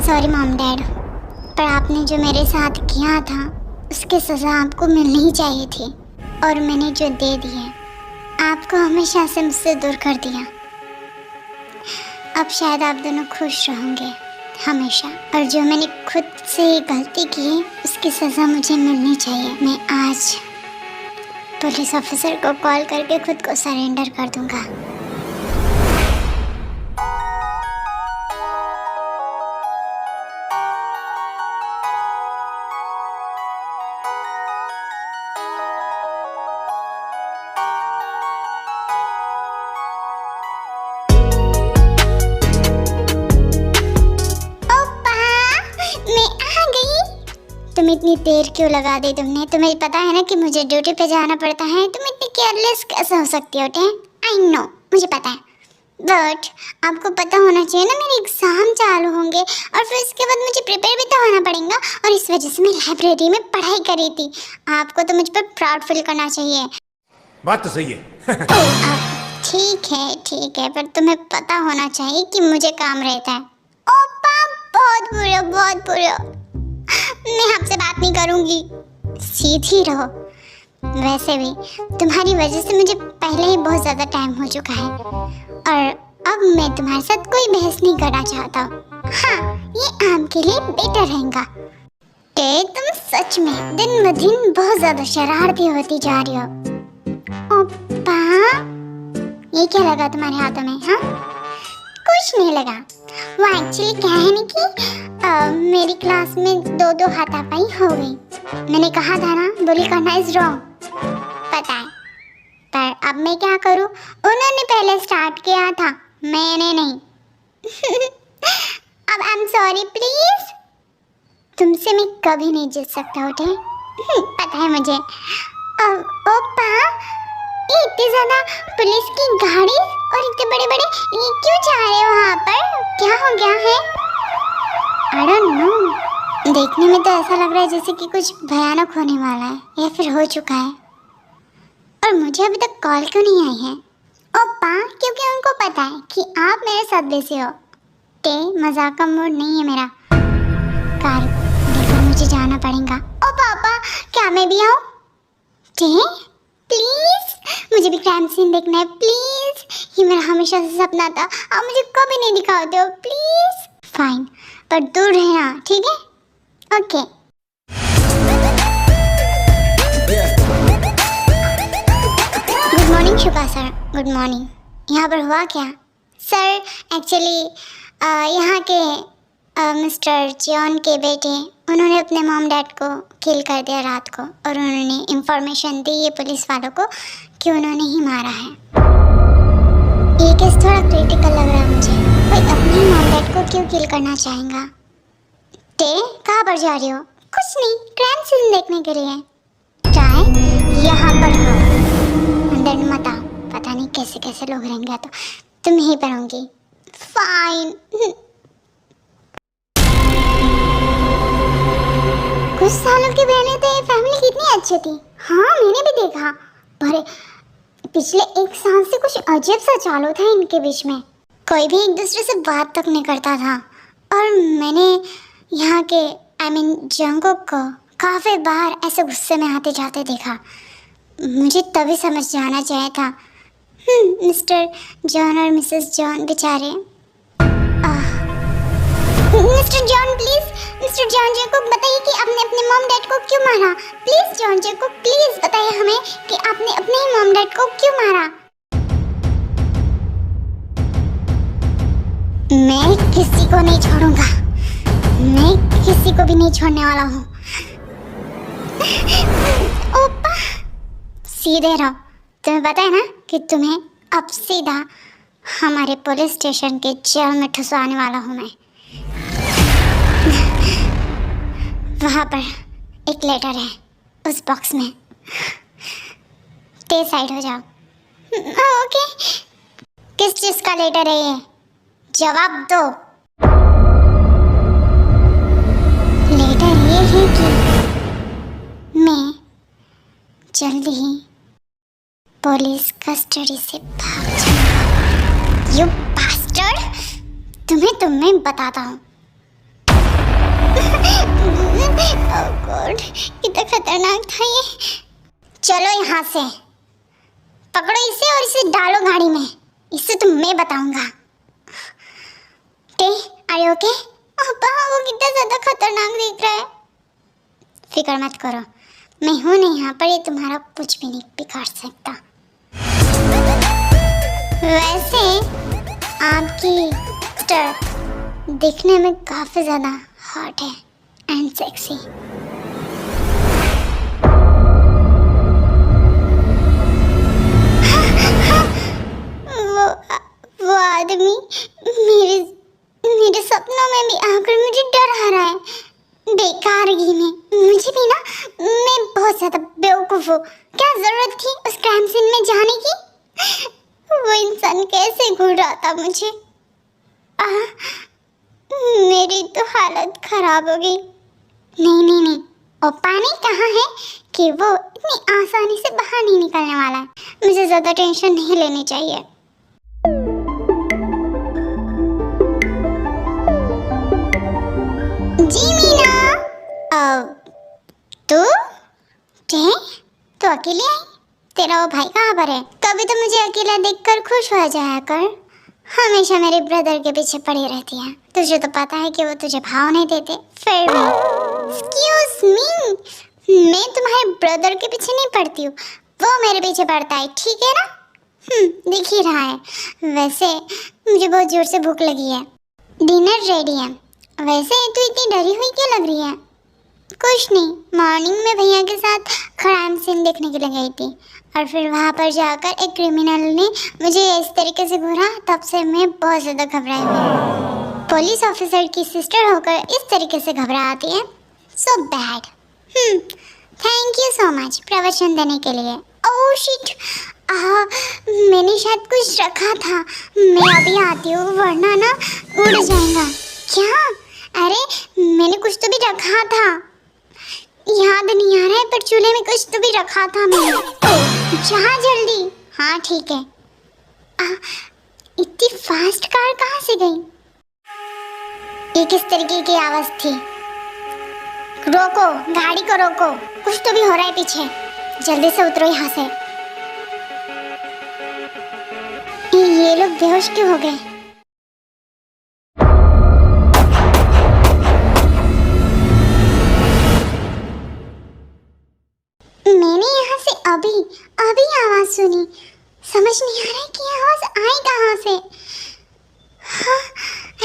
Sorry mom dad, पर आपने जो मेरे साथ किया था उसकी सज़ा आपको मिलनी ही चाहिए थी, और मैंने जो दे दी है आपको हमेशा से मुझसे दूर कर दिया। अब शायद आप दोनों खुश रहोगे हमेशा, और जो मैंने खुद से गलती की उसकी सज़ा मुझे मिलनी चाहिए। मैं आज पुलिस ऑफिसर को कॉल करके खुद को सरेंडर कर दूंगा। तुम इतनी देर क्यों लगा दी तुमने? तुम्हें पता है ना कि मुझे ड्यूटी पे जाना पड़ता है। तुम इतनी केयरलेस कैसे हो सकती हो? आई नो, मुझे पता है, बट आपको पता होना चाहिए ना मेरे एग्ज़ाम चालू होंगे और फिर उसके बाद मुझे प्रिपेयर भी तो होना पड़ेगा, और इस वजह से मैं लाइब्रेरी में पढ़ाई कर रही थी। आपको तो मुझ पर प्राउड फील करना चाहिए। बात तो सही है। ठीक है, पर तुम्हें पता होना चाहिए कि मुझे काम रहता है। ओपा बहुत बुरा, मैं आपसे बात नहीं करूंगी, सीधी रहो। वैसे भी तुम्हारी वजह से मुझे पहले ही बहुत ज़्यादा टाइम हो चुका है, और अब मैं तुम्हारे साथ कोई बहस नहीं करना चाहता। हाँ, ये आपके लिए बेटर रहेगा। तुम सच में दिन ब दिन बहुत ज़्यादा शरारती होती जा रही हो। ओपा, ये क्या लगा तुम्हारे हाथों में? हाँ, कुछ नहीं लगा। वो एक्चुअली क्या है ना कि मेरी क्लास में दो हाथापाई हो गई। मैंने कहा था ना, बुली करना इज रॉन्ग, पता है, पर अब मैं क्या करूं? उन्होंने पहले स्टार्ट किया था, मैंने नहीं। अब आई एम सॉरी प्लीज। तुमसे मैं कभी नहीं जीत सकता, उठे? पता है मुझे। ओपा, ये इतनी ज़्यादा पुलिस की गाड़ी और इतने बड़े ये क्यों जा रहे हो वहाँ पर? क्या हो गया है? I don't know। देखने में तो ऐसा लग रहा है जैसे कि कुछ भयानक होने वाला है या फिर हो चुका है, और मुझे अभी तक कॉल क्यों नहीं आई है? ओपा, क्योंकि उनको पता है कि आप मेरे साथ बिजी हो। मजाक का मूड नहीं है मेरा। कार देखो, मुझे जाना पड़ेगा। ओ पापा, क्या मैं भी आऊँ? प्लीज, मुझे भी क्राइम सीन देखना है प्लीज। ये मेरा हमेशा से सपना था, आप मुझे कभी नहीं दिखाते हो प्लीज। फाइन, पर दूर रहना, ठीक है? ओके। गुड मॉर्निंग शुभा सर, गुड मॉर्निंग। यहाँ पर हुआ क्या? सर एक्चुअली यहाँ के मिस्टर जॉन के बेटे, उन्होंने अपने मॉम डैड को किल कर दिया रात को, और उन्होंने इंफॉर्मेशन दी ये पुलिस वालों को कि उन्होंने ही मारा है। ये केस थोड़ा क्रिटिकल लग रहा है मुझे। कोई अपने मॉम डैड को क्यों किल करना चाहेगा? कहाँ पर जा रही हो? कुछ नहीं, क्राइम सीन देखने के लिए। क्या है? यहाँ पर हो, अंदर मत आओ। पता नहीं कैसे कैसे लोग रहेंगे, तो तुम यहीं पर होंगी। फाइन। कुछ सालों की पहले तो ये फैमिली कितनी अच्छी थी। हाँ, मैंने भी देखा, पर पिछले एक साल से कुछ अजीब सा चालू था इनके बीच में। कोई भी एक दूसरे से बात तक नहीं करता था, और मैंने यहाँ के जंगोक को काफ़ी बार ऐसे गुस्से में आते जाते देखा। मुझे तभी समझ जाना चाहिए था। मिस्टर जॉन और मिसेस जॉन बेचारे। Mr John please, Mr John ji को बताइए कि आपने अपने मॉम डैड को क्यों मारा। प्लीज जॉन जी को प्लीज बताइए हमें कि आपने अपने ही मॉम डैड को क्यों मारा। मैं किसी को नहीं छोड़ूंगा, मैं किसी को भी नहीं छोड़ने वाला हूँ। ओपा, सीधे रहो। तुम्हें पता है ना कि तुम्हें अब सीधा हमारे पुलिस स्टेशन के जेल में ठुसवाने वाला हूँ मैं। वहाँ पर एक लेटर है, उस बॉक्स में। साइड हो जाओ। ओके, किस चीज़ का लेटर है ये? जवाब दो। लेटर ये है कि मैं जल्दी ही पुलिस कस्टडी से भाग जाऊंगा। यू बास्टर्ड, तुम्हें बताता हूँ। ओह गॉड, कितना खतरनाक था ये। चलो यहाँ से, पकड़ो इसे और इसे डालो गाड़ी में। इसे तो मैं बताऊंगा। टे, आर यू ओके? अब्बा, वो कितना ज्यादा खतरनाक दिख रहा है। फिक्र मत करो, मैं हूं नहीं यहाँ पर, ये तुम्हारा कुछ भी नहीं बिगाड़ सकता। वैसे आपकी सिस्टर दिखने में काफी ज्यादा हॉट है एंड सेक्सी। वो आदमी मेरे सपनों में भी आकर मुझे डरा रहा है। बेकारगी में मुझे भी ना, मैं बहुत ज्यादा बेवकूफ हूँ। क्या जरूरत थी उस क्राइम सीन में जाने की? वो इंसान कैसे घूर रहा था मुझे। मेरी तो हालत खराब हो गई। नहीं, ओप्पा ने कहा है कि वो इतनी आसानी से बाहर नहीं निकलने वाला है। मुझे ज्यादा टेंशन नहीं लेनी चाहिए। जी मीना, तू अकेले आई? तेरा वो भाई कहाँ पर है? कभी तो मुझे अकेला देखकर खुश हो जाया कर। हमेशा मेरे ब्रदर के पीछे पड़ी रहती है। तुझे तो पता है कि वो तुझे भाव नहीं देते, फिर भी। एक्सक्यूज मी, मैं तुम्हारे ब्रदर के पीछे नहीं पड़ती हूँ, वो मेरे पीछे पड़ता है, ठीक है ना? दिख ही रहा है। वैसे मुझे बहुत जोर से भूख लगी है। डिनर रेडी है। वैसे तू इतनी डरी हुई क्यों लग रही है? कुछ नहीं, मॉर्निंग में भैया के साथ क्राइम सीन देखने के लिए गई थी और फिर वहाँ पर जाकर एक क्रिमिनल ने मुझे इस तरीके से घूरा, तब से मैं बहुत ज़्यादा घबराई हुई। पुलिस ऑफिसर की सिस्टर होकर इस तरीके से घबराती है, so bad. Thank you so much प्रवचन देने के लिए। ओह शिट, मैंने शायद कुछ रखा था। मैं अभी आती हूँ वरना ना उड़ जाएगा। क्या? अरे मैंने कुछ तो भी रखा था, याद नहीं आ रहा है, पर चूल्हे में कुछ तो भी रखा था मैंने। जा जल्दी। हाँ ठीक है। इतनी फास्ट कार कहाँ से गई? ये किस तरीके की आवाज थी? रोको, गाड़ी को रोको, कुछ तो भी हो रहा है पीछे। जल्दी से उतरो यहाँ से। ये लोग बेहोश क्यों हो गए? मैंने यहाँ से अभी आवाज सुनी। समझ नहीं आ रहा है कि ये आवाज आई कहाँ से। हाँ,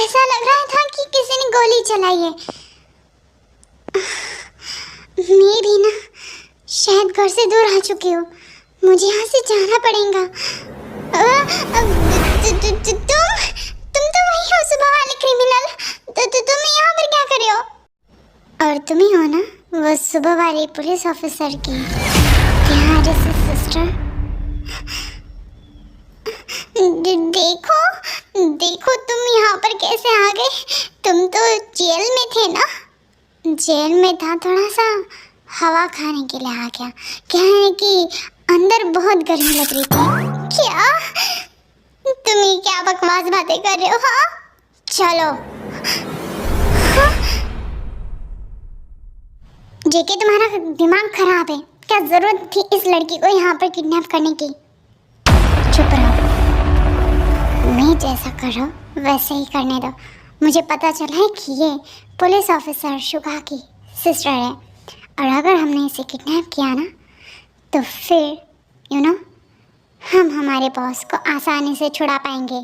ऐसा लग रहा था कि किसी ने गोली चलाई है। मैं भी ना शायद घर से दूर आ चुकी हूँ। मुझे यहाँ से जाना पड़ेगा। तुम तो वही हो, सुबह वाले क्रिमिनल। तुम यहाँ पर क्या कर रहे हो? और तुम ही हो ना वो सुबह वाली पुलिस ऑफिसर की प्यारी सी सिस्टर। देखो तुम यहाँ पर कैसे आ गए? तुम तो जेल में थे ना? जेल में था, थोड़ा सा हवा खाने के लिए आ गया। क्या है कि अंदर बहुत गर्मी लग रही थी। क्या तुम ये क्या बकवास बातें कर रहे हो? हाँ चलो। हाँ? जेके तुम्हारा दिमाग खराब है। क्या जरूरत थी इस लड़की को यहाँ पर किडनैप करने की? चुप रहो, मैं जैसा करो वैसे ही करने दो। मुझे पता चला है कि ये पुलिस ऑफिसर शुगा की सिस्टर है और अगर हमने इसे किडनैप किया ना तो फिर हम हमारे बॉस को आसानी से छुड़ा पाएंगे।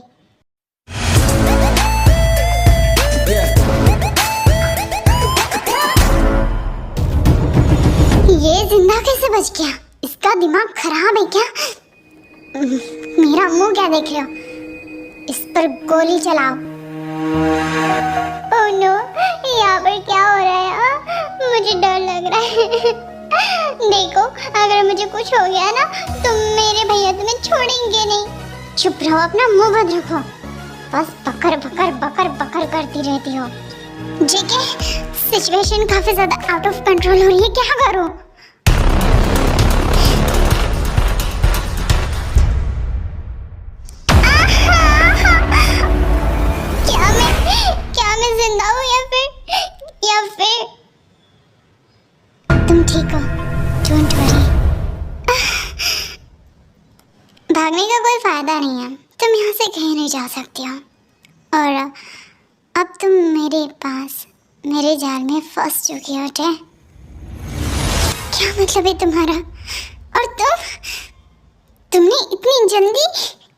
ये जिंदा कैसे बच गया? इसका दिमाग खराब है क्या? मेरा मुंह क्या देख रहे हो? इस पर गोली चलाओ। ओह नो, यहाँ पर क्या हो रहा है? मुझे डर लग रहा है। देखो अगर मुझे कुछ हो गया ना तो मेरे भैया तुम्हें छोड़ेंगे नहीं। चुप रहो, अपना मुंह बंद रखो। बस बकर बकर बकर बकर करती रहती हो। जेके, सिचुएशन काफी ज्यादा आउट ऑफ कंट्रोल हो रही है, क्या करूं? क्या मैं जिंदा हूँ या फिर को, डोंट वरी। भागने का कोई फायदा नहीं है, तुम यहाँ से कहीं नहीं जा सकती हो। और अब तुम मेरे पास, मेरे जाल में फंस चुकी हो। क्या मतलब है तुम्हारा? और तुमने इतनी जल्दी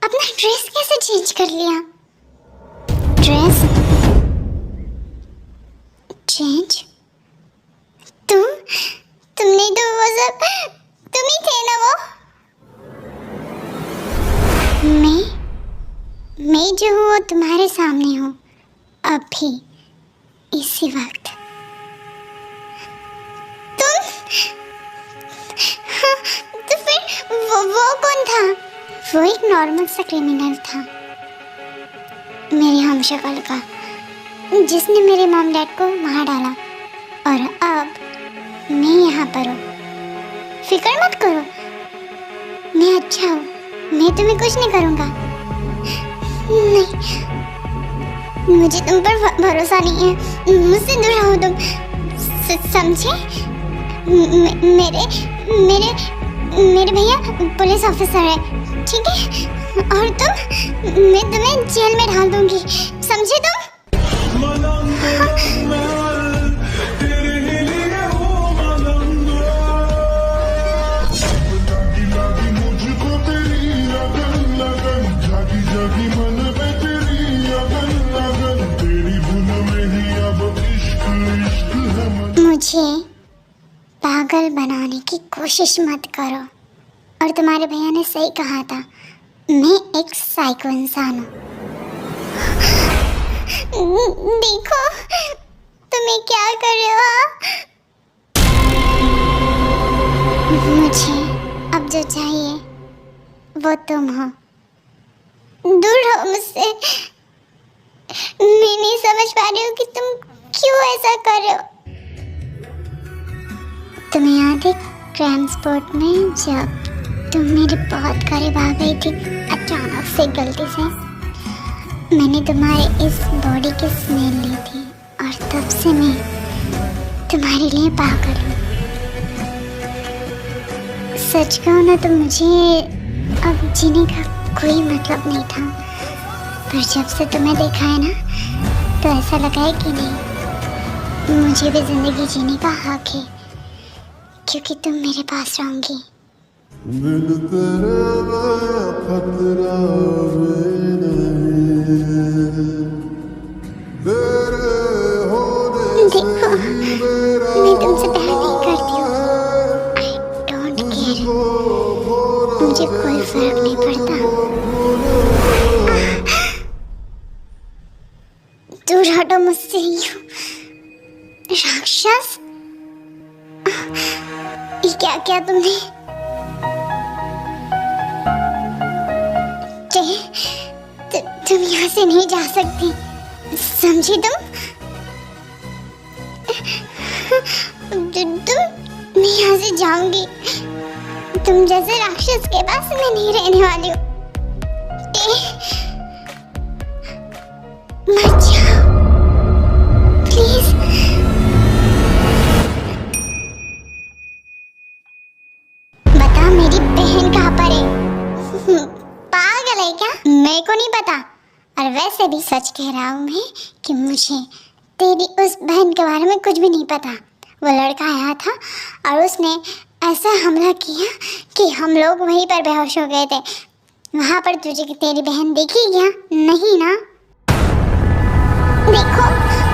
अपना ड्रेस कैसे चेंज कर लिया? Dress change? तुमने तो वो सब, तुम ही थे ना वो? मैं जो हूँ वो तुम्हारे सामने हूँ अभी, इसी वक्त। तो फिर वो कौन था? वो एक नॉर्मल सा क्रिमिनल था, मेरे हमशक्ल का, जिसने मेरे मॉम डैड को मार डाला। और अब मैं यहाँ पर हूँ। फिक्र मत करो, मैं अच्छा हूँ, मैं तुम्हें कुछ नहीं करूँगा। नहीं, मुझे तुम पर भरोसा नहीं है, मुझसे दूर रहो तुम, समझे? मेरे भैया पुलिस ऑफिसर है, ठीक है? और मैं तुम्हें जेल में डाल दूंगी, समझे तुम? मुझे पागल बनाने की कोशिश मत करो। और तुम्हारे भैया ने सही कहा था, मैं एक साइको इंसान हूँ। देखो तुम्हें क्या कर रहे हो। मुझे अब जो चाहिए वो तुम हो, दूर रहो मुझसे। मैं नहीं समझ पा रही हूँ कि तुम क्यों ऐसा कर रहे हो। तुम्हें याद है क्राइम स्पॉट में जब तुम मेरे बहुत करीब आ गई थी, अचानक से गलती से मैंने तुम्हारे इस बॉडी की स्मेल ली थी, और तब से मैं तुम्हारे लिए पागल हूँ। सच कहूँ ना तो मुझे अब जीने का कोई मतलब नहीं था, पर जब से तुम्हें देखा है ना तो ऐसा लगा है कि नहीं, मुझे भी जिंदगी जीने का हक है, क्योंकि तुम मेरे पास रहोगी। देखो, मैं तुमसे प्यार नहीं करती हूँ, आई डोंट केयर, मुझे कोई फर्क नहीं पड़ता। दूर हटो मुझसे, राक्षस। ये क्या किया तुमने? तुम यहाँ से नहीं जा सकती, समझी तुम? मैं यहाँ से जाऊंगी, तुम जैसे राक्षस के पास मैं नहीं रहने वाली हूँ। मत जाओ प्लीज। बता मेरी बहन कहाँ पर है? पागल है क्या? मेरे को नहीं पता, और वैसे भी सच कह रहा हूँ मैं कि मुझे तेरी उस बहन के बारे में कुछ भी नहीं पता। वो लड़का आया था और उसने ऐसा हमला किया कि हम लोग वहीं पर बेहोश हो गए थे। वहाँ पर तुझे तेरी बहन देखी क्या? नहीं ना? देखो,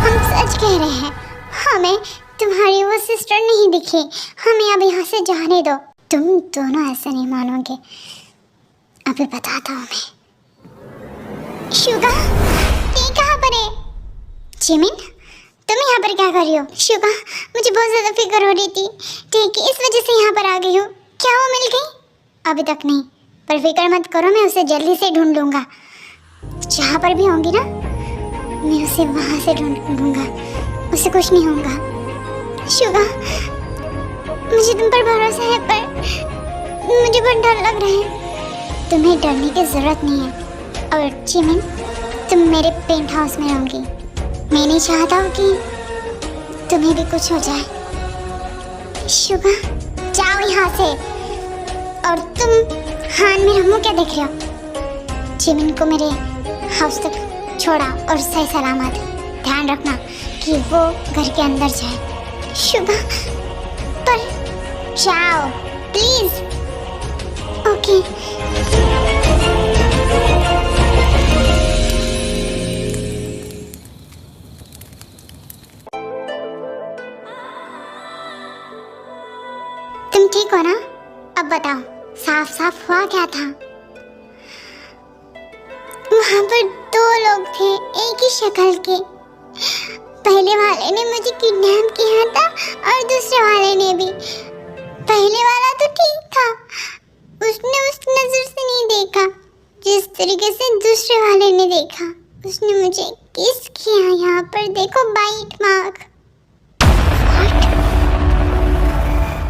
हम सच कह रहे हैं, हमें तुम्हारी वो सिस्टर नहीं दिखी। हमें अब यहाँ से जाने दो। तुम दोनों ऐसे नहीं मानोगे, अभी बताता हूँ मैं। शुगा, ये कहाँ पर है? जिमिन, तुम यहाँ पर क्या कर रही हो? शुगा, मुझे बहुत ज़्यादा फिक्र हो रही थी, ठीक है, इस वजह से यहाँ पर आ गई हूँ। क्या वो मिल गई? अभी तक नहीं, पर फिक्र मत करो, मैं उसे जल्दी से ढूंढ लूँगा। जहाँ पर भी होंगी ना, मैं उसे वहाँ से ढूंढ लूँगा, उसे कुछ नहीं होगा। शुगा, मुझे तुम पर भरोसा है, पर मुझे बहुत डर लग रहा है। तुम्हें डरने की ज़रूरत नहीं है। और जिमिन, तुम मेरे पेंट हाउस में रहोगी। मैं नहीं चाहता हूँ कि तुम्हें भी कुछ हो जाए, शुभा, जाओ यहाँ से। और तुम हान में हमू क्या देख रहे हो? जिमिन को मेरे हाउस तक छोड़ा और सही सलामत। ध्यान रखना कि वो घर के अंदर जाए। शुभा, पर जाओ प्लीज। ओके। तुम ठीक हो ना? अब बताओ, साफ साफ हुआ क्या था? वहां पर दो लोग थे, एक ही शक्ल के। पहले वाले ने मुझे किडनैप किया था और दूसरे वाले ने भी। पहले वाला तो ठीक था, उसने उस नजर से नहीं देखा जिस तरीके से दूसरे वाले ने देखा। उसने मुझे किस किया। यहाँ पर देखो बाइट मार्क।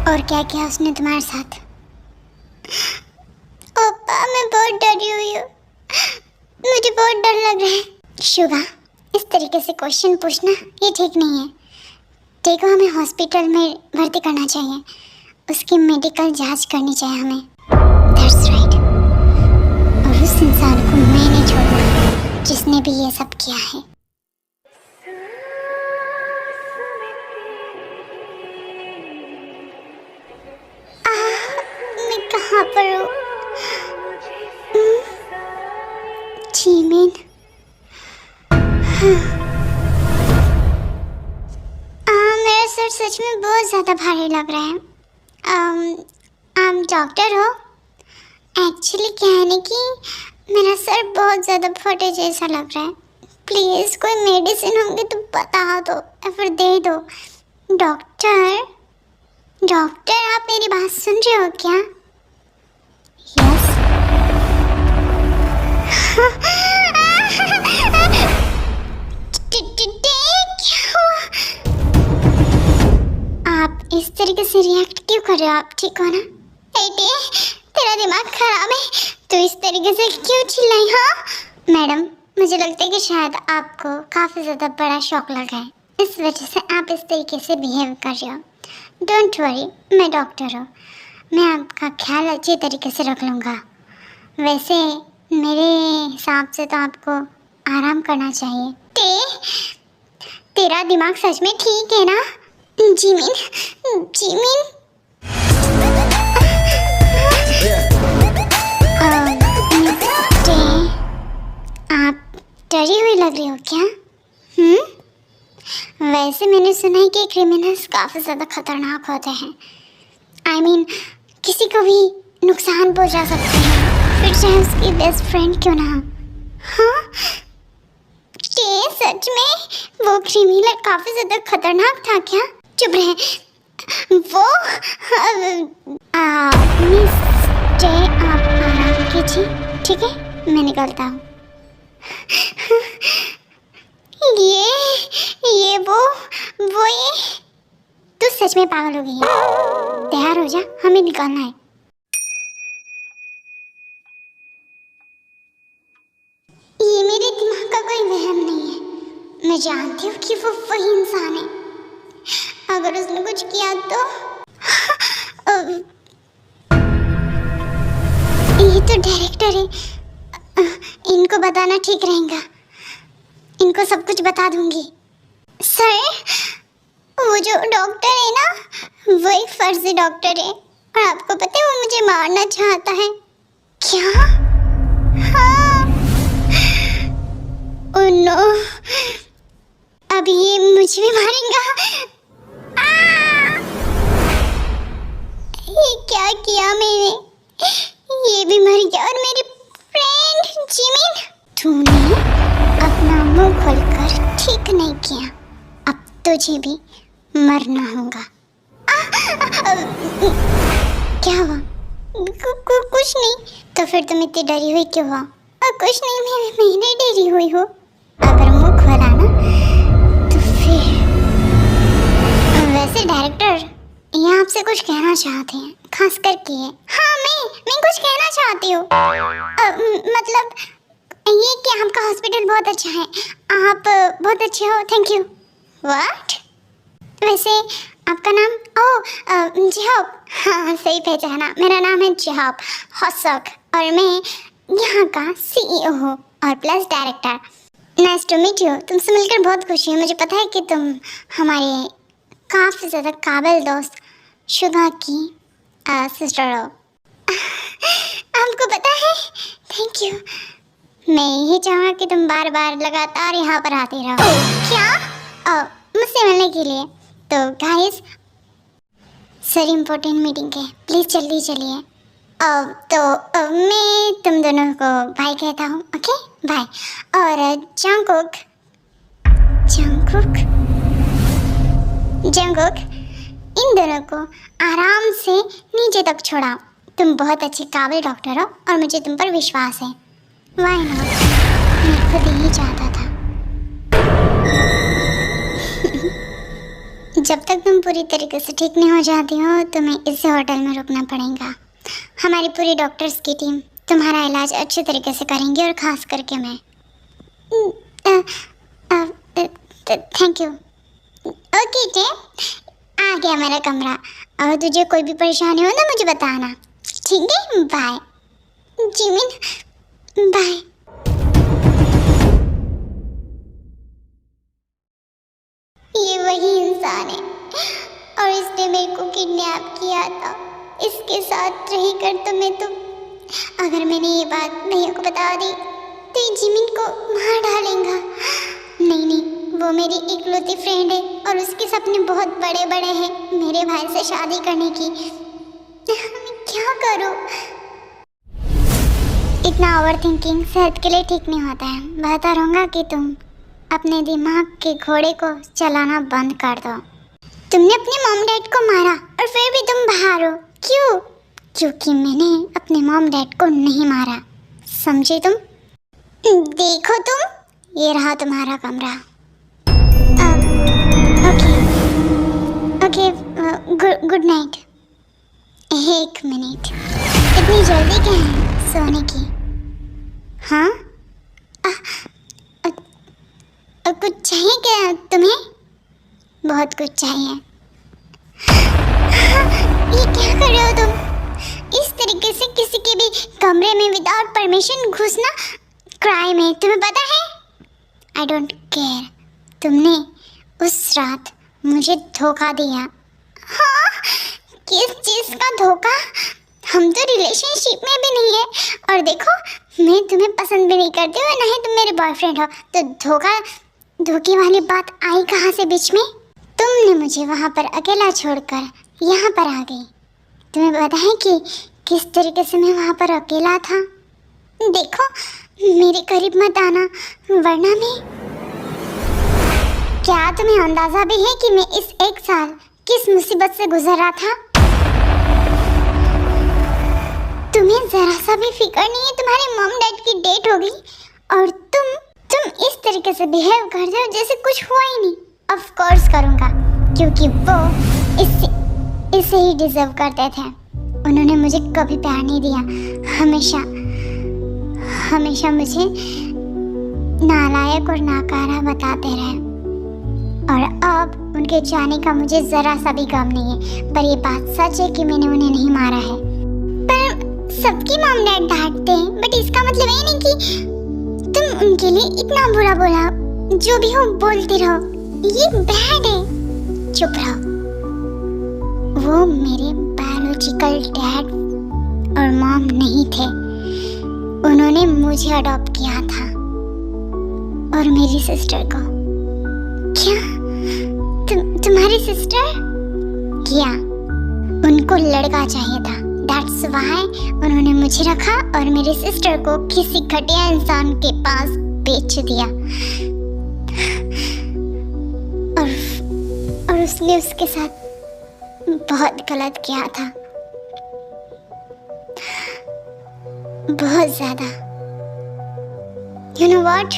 और क्या किया उसने तुम्हारे साथ? ओपा, मैं बहुत डरी हुई हूँ, मुझे बहुत डर लग रहा है। शुभा, इस तरीके से क्वेश्चन पूछना ये ठीक नहीं है। देखो, हमें हॉस्पिटल में भर्ती करना चाहिए, उसकी मेडिकल जांच करनी चाहिए हमें। That's right। और उस इंसान को मैं नहीं छोड़ूंगा जिसने भी ये सब किया है। मैं कहाँ पर हूँ? जिमिन, मेरा सर सच में बहुत ज़्यादा भारी लग रहा है। आप डॉक्टर हो? एक्चुअली क्या है ना कि मेरा सर बहुत ज़्यादा फटे जैसा लग रहा है। प्लीज़ कोई मेडिसिन होंगे तो बता दो या फिर दे दो। डॉक्टर, डॉक्टर, आप मेरी बात सुन रहे हो क्या? यस। आप इस तरीके से रिएक्ट क्यों कर रहे हो? आप ठीक हो ना? बेटे, तेरा दिमाग खराब है, तो इस तरीके से क्यों चिल्लाई? हाँ मैडम, मुझे लगता है कि शायद आपको काफ़ी ज़्यादा बड़ा शॉक लगा है, इस वजह से आप इस तरीके से बिहेव कर रहे हो। डोंट वरी, मैं डॉक्टर हूँ, मैं आपका ख्याल अच्छे तरीके से रख लूँगा। वैसे मेरे हिसाब से तो आपको आराम करना चाहिए। तेरा दिमाग सच में ठीक है ना? Jimin, Jimin. आप डरी हुई लग रही हो क्या? वैसे मैंने सुना है कि क्रिमिनल्स काफ़ी ज़्यादा खतरनाक होते हैं। I mean, किसी को भी नुकसान पहुंचा सकते हैं, फिर चाहे उसकी बेस्ट फ्रेंड क्यों ना हो। हाँ, सच में वो क्रिमिनल काफ़ी ज़्यादा खतरनाक था क्या? चुप रहे। वो मिस्टर, आप आराम कीजिए, ठीक है? मैं निकलता हूँ। ये तू सच में पागल हो गई है। तैयार हो जा, हमें निकलना है। ये मेरे दिमाग का कोई वहम नहीं है, मैं जानती हूँ कि वो वही इंसान है। अगर उसने कुछ किया तो ये तो डायरेक्टर है, इनको बताना ठीक रहेगा। इनको सब कुछ बता दूंगी। सर, वो जो डॉक्टर है ना, वो एक फर्जी डॉक्टर है और आपको पता है वो मुझे मारना चाहता है। क्या? हाँ। ओह नो, अब ये मुझे भी मारेगा। ये क्या किया मैंने? ये भी मर गया और मेरी फ्रेंड जिमिन। तूने अपना मुंह खोलकर ठीक नहीं किया, अब तुझे भी मरना होगा। क्या हुआ? कुछ नहीं। तो फिर तुम इतनी डरी हुई क्यों हो? कुछ नहीं, मैं डरी हुई हूँ। अगर मुंह खोला ना तो फिर। वैसे डायरेक्टर ये आपसे कुछ कहना चाहते हैं, खास करके हाँ मैं कुछ कहना चाहती हूँ। मतलब ये कि आपका हॉस्पिटल बहुत अच्छा है, आप बहुत अच्छे हो। Thank you. व्हाट? वैसे आपका नाम? ओह जॉब। हाँ सही पहचाना, मेरा नाम है जॉब हॉसक और मैं यहाँ का सीईओ हूँ और plus director. Nice to meet you. तुमसे मिलकर बहुत खुशी है। मुझे पता है कि तुम हमारे काफ़ी ज़्यादा काबिल दोस्त शुगा की सिस्टर हो। आपको पता है? Thank you. मैं यही चाहूँगा कि तुम बार बार लगातार यहाँ पर आते रहो। क्या? मुझसे मिलने के लिए। तो गाइस सर इम्पोर्टेंट मीटिंग है, प्लीज़ जल्दी चलिए। मैं तुम दोनों को बाय कहता हूँ। Okay bye. और जंगकुक जंगकुक जंगकुक इन दोनों को आराम से नीचे तक छोड़ा। तुम बहुत अच्छे काबिल डॉक्टर हो और मुझे तुम पर विश्वास है। वाई नॉट, मैं खुद ही चाहता था। जब तक तुम पूरी तरीके से ठीक नहीं हो जाती हो तुम्हें इसी होटल में रुकना पड़ेगा। हमारी पूरी डॉक्टर्स की टीम तुम्हारा इलाज अच्छे तरीके से करेंगी और ख़ास करके मैं। Thank you. ओके टे, आ गया मेरा कमरा। और तुझे कोई भी परेशानी हो ना मुझे बताना, ठीक है? Bye Jimin, bye. ये वही इंसान है और इसने मेरे को किडनैप किया था। इसके साथ रही कर तो मैं तो, अगर मैंने ये बात भैया को बता दी तो ये जिमिन को मार डालेगा। नहीं नहीं, वो मेरी इकलौती फ्रेंड है और उसके सपने बहुत बड़े बड़े हैं मेरे भाई से शादी करने की। मैं क्या करूं? इतना ओवर थिंकिंग सेहत के लिए ठीक नहीं होता है। बेहतर होगा कि तुम अपने दिमाग के घोड़े को चलाना बंद कर दो। तुमने अपने मॉम डैड को मारा और फिर भी तुम बाहर हो, क्यों? क्योंकि मैंने अपने मॉम डैड को नहीं मारा, समझे तुम? देखो तुम, ये रहा तुम्हारा कमरा। Okay good night. एक मिनट, इतनी जल्दी क्या है सोने की? हाँ कुछ चाहिए क्या तुम्हें? बहुत कुछ चाहिए। ये क्या कर रहे हो तुम? इस तरीके से किसी के भी कमरे में विदाउट परमिशन घुसना क्राइम है, तुम्हें पता है? I don't care. तुमने उस रात मुझे धोखा दिया। हाँ, किस चीज़ का धोखा? हम तो रिलेशनशिप में भी नहीं है और देखो मैं तुम्हें पसंद भी नहीं करती हूँ, ना ही तुम मेरे बॉयफ्रेंड हो, तो धोखे वाली बात आई कहाँ से बीच में? तुमने मुझे वहाँ पर अकेला छोड़कर यहाँ पर आ गई। तुम्हें पता है कि किस तरीके से मैं वहाँ पर अकेला था? देखो मेरे करीब मत आना वरना मैं। क्या तुम्हें अंदाजा भी है कि मैं इस एक साल किस मुसीबत से गुजर रहा था? तुम्हें जरा सा भी फिक्र नहीं है? तुम्हारे मॉम डैड की डेट होगी और तुम इस तरीके से बिहेव करते हो जैसे कुछ हुआ ही नहीं। ऑफ कोर्स करूँगा, क्योंकि वो इसे ही डिजर्व करते थे। उन्होंने मुझे कभी प्यार नहीं दिया, हमेशा मुझे नालायक और नाकारा बताते रहे और अब उनके जाने का मुझे ज़रा सा भी गम नहीं है। पर ये बात सच है कि मैंने उन्हें नहीं मारा है। पर सबकी मॉम डैड डांटते हैं, बट इसका मतलब ये नहीं कि तुम उनके लिए इतना बुरा बोला। जो भी हो बोलते रहो, ये बैड है। चुप रहो। वो मेरे बायोलॉजिकल डैड और मॉम नहीं थे, उन्होंने मुझे अडॉप्ट किया था और मेरी सिस्टर को। क्या तुम्हारी सिस्टर? क्या उनको लड़का चाहिए था, दैट्स व्हाई उन्होंने मुझे रखा और मेरी सिस्टर को किसी घटिया इंसान के पास बेच दिया। और उसने उसके साथ बहुत गलत किया था, बहुत ज्यादा। You know what?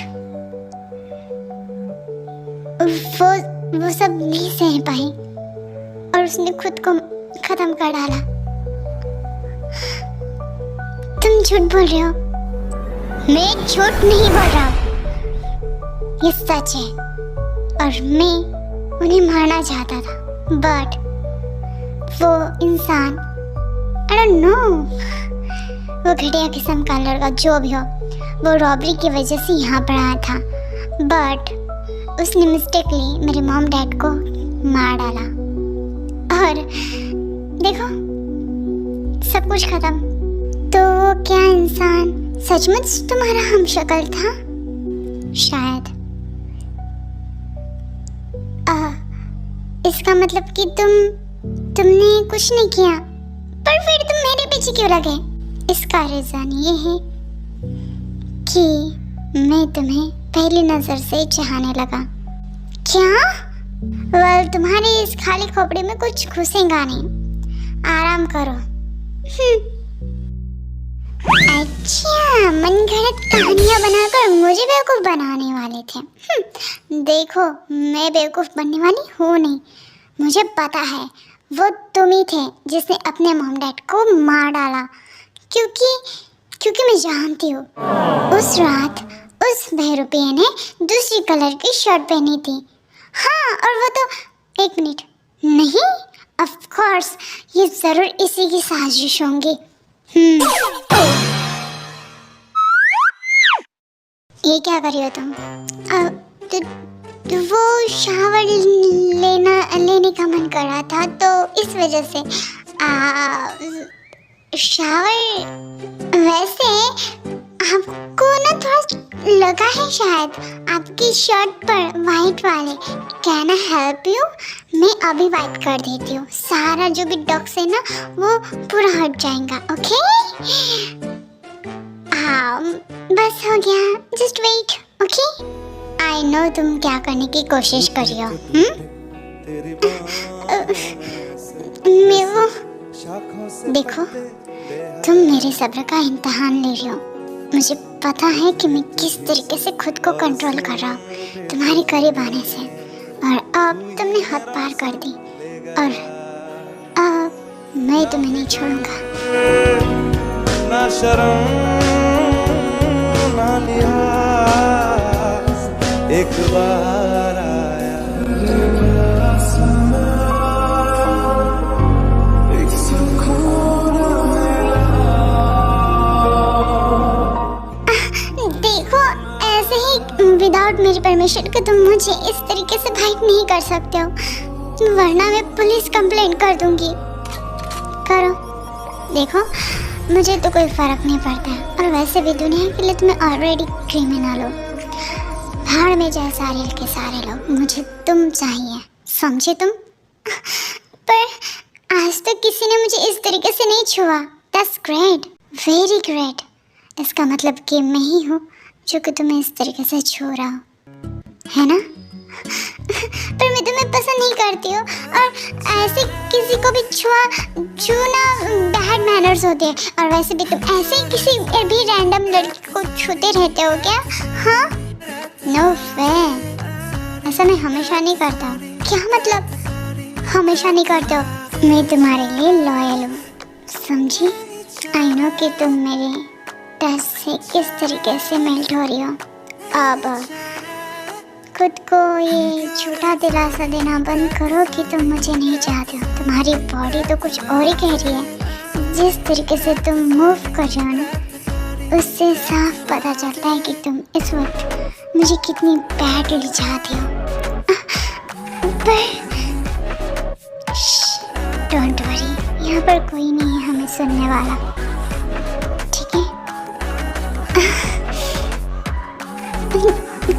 वो सब नहीं सह पाई और उसने खुद को खत्म कर डाला। तुम झूठ बोल रहे हो। मैं झूठ नहीं बोल रहा हूँ, ये सच है और मैं उन्हें मारना चाहता था। बट वो इंसान, आई डोंट नो, वो घटिया किस्म का लड़का जो भी हो, वो रॉबरी की वजह से यहाँ पर आया था, बट उसने मिस्टेकली मेरे मॉम डैड को मार डाला और देखो सब कुछ खत्म। तो वो क्या इंसान सचमुच तुम्हारा हमशक्ल था? शायद। इसका मतलब कि तुमने कुछ नहीं किया, पर फिर तुम मेरे पीछे क्यों लगे? इसका रीजन ये है कि मैं तुम्हें पहली नजर से चाहने लगा। क्या? वेल, तुम्हारे इस खाली खोपड़ी में कुछ घुसेगा नहीं, आराम करो। अच्छा, मनगढ़ंत कहानियां बनाकर मुझे बेवकूफ बनाने वाले थे। देखो, मैं बेवकूफ बनने वाली हूँ नहीं, मुझे पता है वो तुम ही थे जिसने अपने मॉम डैड को मार डाला, क्योंकि मैं जानती हूँ उस रात उस बहरूपिये ने दूसरी कलर की शर्ट पहनी थी। हाँ, और वो तो एक मिनट नहीं, ऑफ कोर्स ये जरूर इसी की साजिश होंगी। ये क्या कर रही हो तुम? तो वो शावर लेने का मन कर रहा था, तो इस वजह से शावर। वैसे आपको ना थोड़ा लगा है शायद आपकी शर्ट पर वाइट वाले। Can I help you? मैं अभी वाइट कर देती हूँ, सारा जो भी डॉक्स है ना वो पूरा हट जाएगा। ओके? बस हो गया, just wait. Okay? I know तुम क्या करने की कोशिश कर रही हो। मैं वो देखो, तुम मेरे सब्र का इम्तिहान ले रही हो। मुझे पता है कि मैं किस तरीके से खुद को कंट्रोल कर रहा हूँ तुम्हारे करीब आने से, और अब तुमने हद पार कर दी, और अब मैं तुम्हें नहीं छोड़ूंगा। ना शर्म ना लिहाज, एक बार आया एक सुकून देखो, ऐसे ही विदाउट मेरी परमिशन के तुम मुझे इस तरीके से फाइट नहीं कर सकते हो, वरना मैं पुलिस कंप्लेंट कर दूंगी। करो, देखो मुझे तो कोई फर्क नहीं पड़ता है, और वैसे भी दुनिया के लिए तुम्हें ऑलरेडी क्रिमिनल हो। भाड़ में जाए सारे के सारे लोग, मुझे तुम चाहिए, समझे तुम? पर आज तक किसी ने मुझे इस तरीके से नहीं छुआ। That's great, very great. इसका मतलब कि मैं ही हूँ जो कि तुम्हें इस तरीके से छू रहा हूँ, है ना? पर मैं तुम्हें पसंद नहीं करती हूँ, और ऐसे किसी को भी छूना बैड मैनर्स होते हैं, और वैसे भी तुम ऐसे ही किसी भी रैंडम लड़की को छूते रहते हो क्या? हाँ, नो वे, ऐसा मैं हमेशा नहीं करता हूँ। क्या मतलब हमेशा नहीं करते हो? मैं तुम्हारे लिए लॉयल हूँ, समझी? आई नो कि तुम मेरे टच से किस तरीके से मेल्ट हो रही हो। अब खुद को ये झूठा दिलासा देना बंद करो कि तुम मुझे नहीं चाहते हो। तुम्हारी बॉडी तो कुछ और ही कह रही है। जिस तरीके से तुम मूव कर रहे हो ना, उससे साफ पता चलता है कि तुम इस वक्त मुझे कितनी बैडली चाहती हो। पर डोंट वरी, यहाँ पर कोई नहीं है हमें सुनने वाला, ठीक है?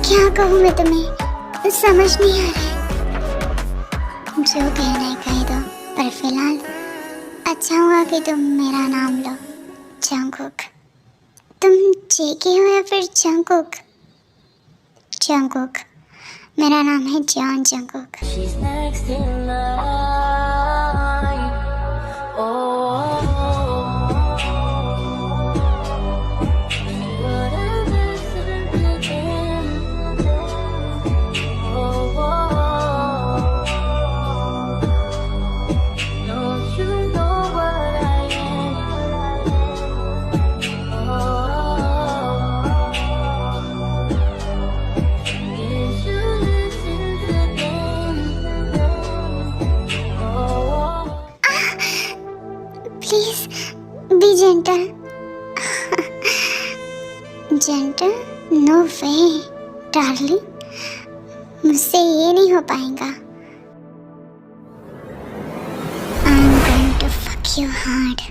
क्या कहूँ मैं तुम्हें, समझ नहीं आ रहा। जो कहना है कह दो, पर फिलहाल अच्छा हुआ कि तुम मेरा नाम लो, जंगकुक। तुम जेके हो या फिर जंगकुक? जंगकुक, मेरा नाम है जॉन जंगकुक। जेंटल, नो वे डार्लिंग, मुझसे ये नहीं हो पाएगा। I'm going to fuck you hard.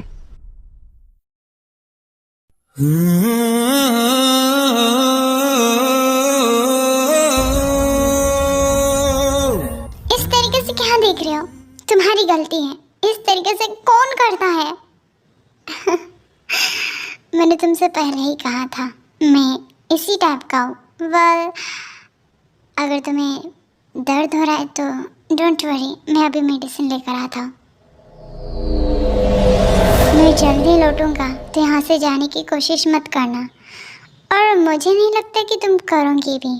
इस तरीके से क्या देख रहे हो? तुम्हारी गलती है। इस तरीके से कौन करता है? मैंने तुमसे पहले ही कहा था मैं इसी टाइप का हूँ। वेल, अगर तुम्हें दर्द हो रहा है तो डोंट वरी, मैं अभी मेडिसिन लेकर आता हूँ। मैं जल्दी लौटूंगा, तो यहाँ से जाने की कोशिश मत करना, और मुझे नहीं लगता कि तुम करोगी भी।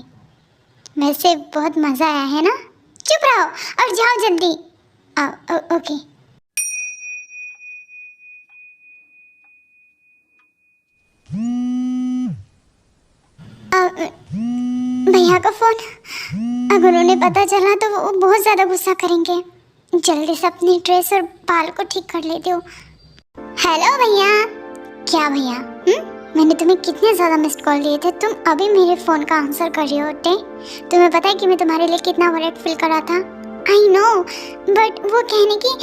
वैसे बहुत मज़ा आया है ना? चुप रहो और जाओ जल्दी। ओके। भैया का फोन, अगर उन्हें पता चला तो वो बहुत ज़्यादा गुस्सा करेंगे। जल्दी से अपनी ड्रेस और बाल को ठीक कर लेती हूँ। हेलो भैया। क्या भैया? मैंने तुम्हें कितने ज़्यादा मिस्ड कॉल दिए थे, तुम अभी मेरे फ़ोन का आंसर कर रही हो? तुम्हें पता है कि मैं तुम्हारे लिए कितना वरीड फील कर रहा था? आई नो, बट वो कहने की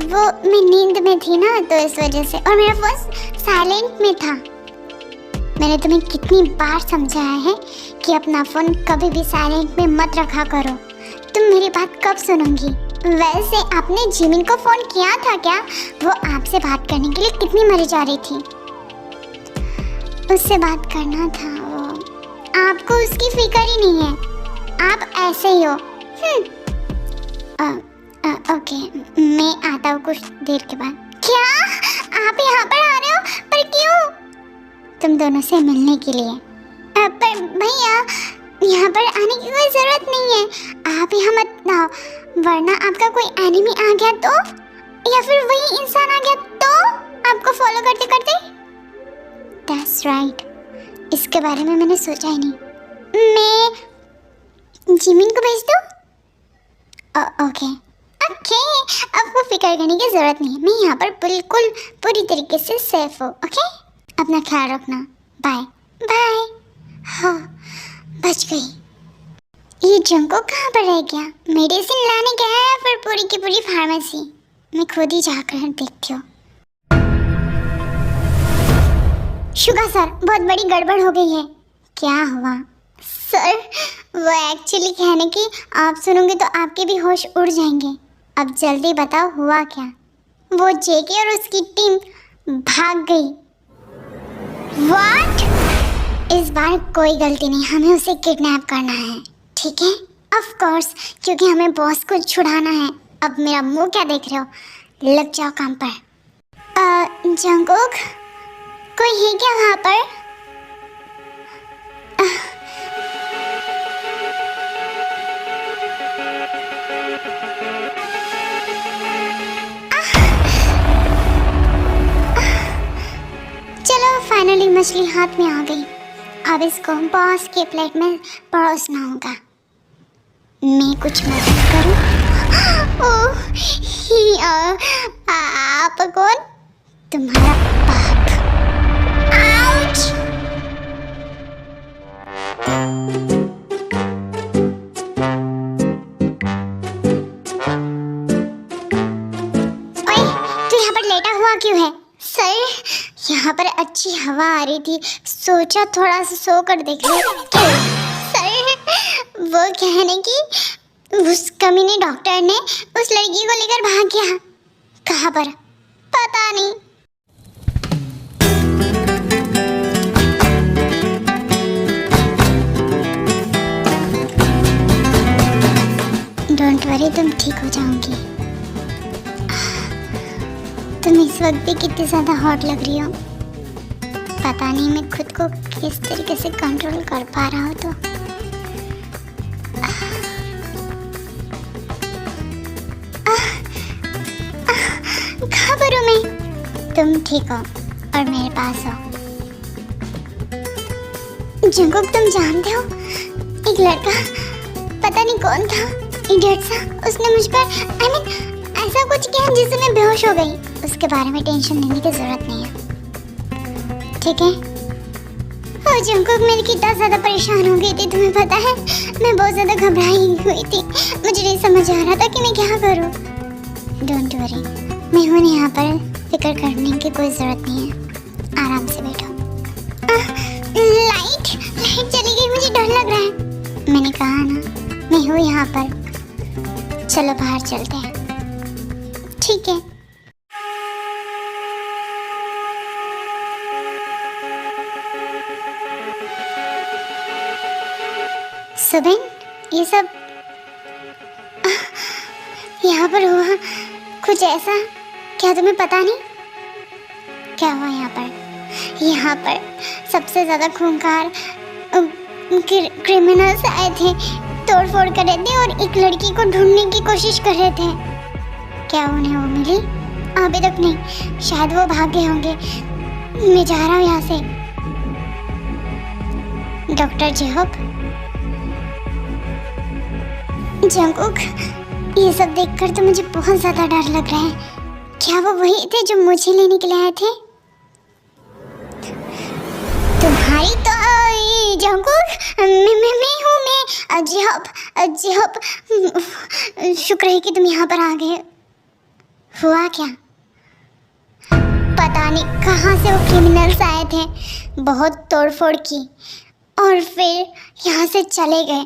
वो मैं नींद में थी ना, तो इस वजह से, और मेरा फ़ोन साइलेंट में था। मैंने तुम्हें कितनी बार समझाया है कि अपना फ़ोन कभी भी साइलेंट में मत रखा करो। तुम मेरी बात कब सुनोगी? वैसे आपने जिमिन को फ़ोन किया था क्या? वो आपसे बात करने के लिए कितनी मरी जा रही थी। उससे बात करना था वो। आपको उसकी फिक्र ही नहीं है, आप ऐसे ही हो। ओके, मैं आता हूँ कुछ देर के बाद। क्या आप यहाँ पर आ रहे हो? पर क्यों? तुम दोनों से मिलने के लिए। पर भैया, यहाँ पर आने की कोई ज़रूरत नहीं है, आप यहाँ मत आओ, वरना आपका कोई एनिमी आ गया तो, या फिर वही इंसान आ गया तो आपको फॉलो करते करते। That's right, इसके बारे में मैंने सोचा ही नहीं। मैं जिमिन को भेज दूँ? ओके, आपको फिक्र करने की ज़रूरत नहीं है, मैं यहाँ पर बिल्कुल पूरी तरीके से सेफ हूँ। ओके, अपना ख्याल रखना। Bye bye. हाँ, बच गई। ये जंगको कहाँ पर रह गया? मेडिसिन लाने गया है या फिर पूरी की पूरी फार्मेसी? मैं खुद ही जाकर देखती हूँ। शुगा सर, बहुत बड़ी गड़बड़ हो गई है। क्या हुआ? सर, वो एक्चुअली कहने की आप सुनोगे तो आपके भी होश उड़ जाएंगे। अब जल्दी बताओ हुआ क्या? वो जेके और उसकी टीम भाग गई। व्हाट? इस बार कोई गलती नहीं, हमें उसे किडनैप करना है, ठीक है? ऑफ कोर्स, क्योंकि हमें बॉस को छुड़ाना है। अब मेरा मुंह क्या देख रहे हो? लग जाओ काम पर। जंगकोक, कोई है क्या वहाँ पर? चलो, फाइनली मछली हाथ में आ गई। अब इसको बॉस के प्लेट में परोसना होगा। मैं कुछ मदद करूं? ओह, आप कौन? तुम्हारा बाप। आउच! ओए, तू यहाँ पर लेटा हुआ क्यों है? सर, यहाँ पर अच्छी हवा आ रही थी, सोचा थोड़ा सा सो कर देख लो। सर, वो कहने की उस कमीने डॉक्टर ने उस लड़की को लेकर भाग गया। कहाँ पर? पता नहीं। डोंट वरी, तुम ठीक हो जाओगी। तुम इस वक्त भी कितनी ज़्यादा हॉट लग रही हो। पता नहीं मैं खुद को किस तरीके से कंट्रोल कर पा रहा हूँ। तो कहाँ पर हूँ मैं? तुम ठीक हो और मेरे पास हो। जंगकुक, तुम जानते हो, एक लड़का, पता नहीं कौन था, इडियट सा, उसने मुझ पर ऐसा कुछ किया जिससे मैं बेहोश हो गई। उसके बारे में टेंशन लेने की जरूरत नहीं है, ठीक है? जंकुक मेरी कितना ज़्यादा परेशान हो गई थी तुम्हें पता है। मैं बहुत ज़्यादा घबराई हुई थी, मुझे नहीं समझ आ रहा था कि मैं क्या करूँ। डोंट वरी, मैं हूँ यहाँ पर, फिक्र करने की कोई ज़रूरत नहीं है, आराम से बैठो। लाइट चली गई, मुझे डर लग रहा है। मैंने कहा ना मैं हूँ यहाँ पर, चलो बाहर चलते हैं। ठीक है। सुबह ये सब यहाँ पर हुआ कुछ ऐसा, क्या तुम्हें पता नहीं क्या हुआ यहाँ पर? यहाँ पर सबसे ज़्यादा खूंखार क्रिमिनल्स आए थे, तोड़ फोड़ कर रहे थे और एक लड़की को ढूंढने की कोशिश कर रहे थे। क्या उन्हें वो मिली? अभी तक नहीं, शायद वो भाग गए होंगे। मैं जा रहा हूँ यहाँ से। डॉक्टर जेहोब, जंकुक, ये सब देखकर तो मुझे बहुत ज़्यादा डर लग रहा है। क्या वो वही थे जो मुझे लेने के लिए आए थे? तुम्हारी तो जंकुक, मैं हूँ, मैं जेहोब, शुक्र है कि तुम यहाँ पर आ गए। हुआ क्या? पता नहीं कहाँ से वो क्रिमिनल्स आए थे, बहुत तोड़फोड़ की और फिर यहाँ से चले गए,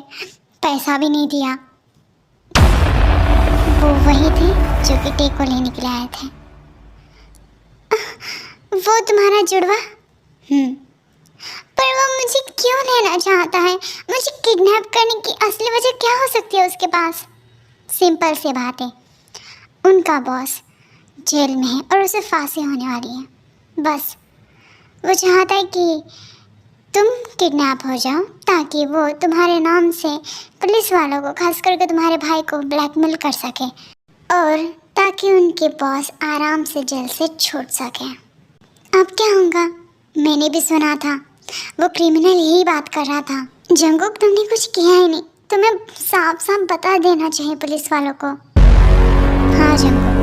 पैसा भी नहीं दिया। वो वही थे जो कि टे को लेने के लिए आए थे। वो तुम्हारा जुड़वा? पर वो मुझे क्यों लेना चाहता है? मुझे किडनैप करने की असली वजह क्या हो सकती है उसके पास? सिंपल सी बात है, उनका बॉस जेल में है और उसे फांसी होने वाली है। बस वो चाहता है कि तुम किडनैप हो जाओ ताकि वो तुम्हारे नाम से पुलिस वालों को, खास करके तुम्हारे भाई को ब्लैकमेल कर सके और ताकि उनके बॉस आराम से जेल से छूट सके। अब क्या होगा? मैंने भी सुना था वो क्रिमिनल यही बात कर रहा था। जंकुक, तुमने कुछ किया ही नहीं, तुम्हें साफ साफ बता देना चाहिए पुलिस वालों को। हाँ जंकुक,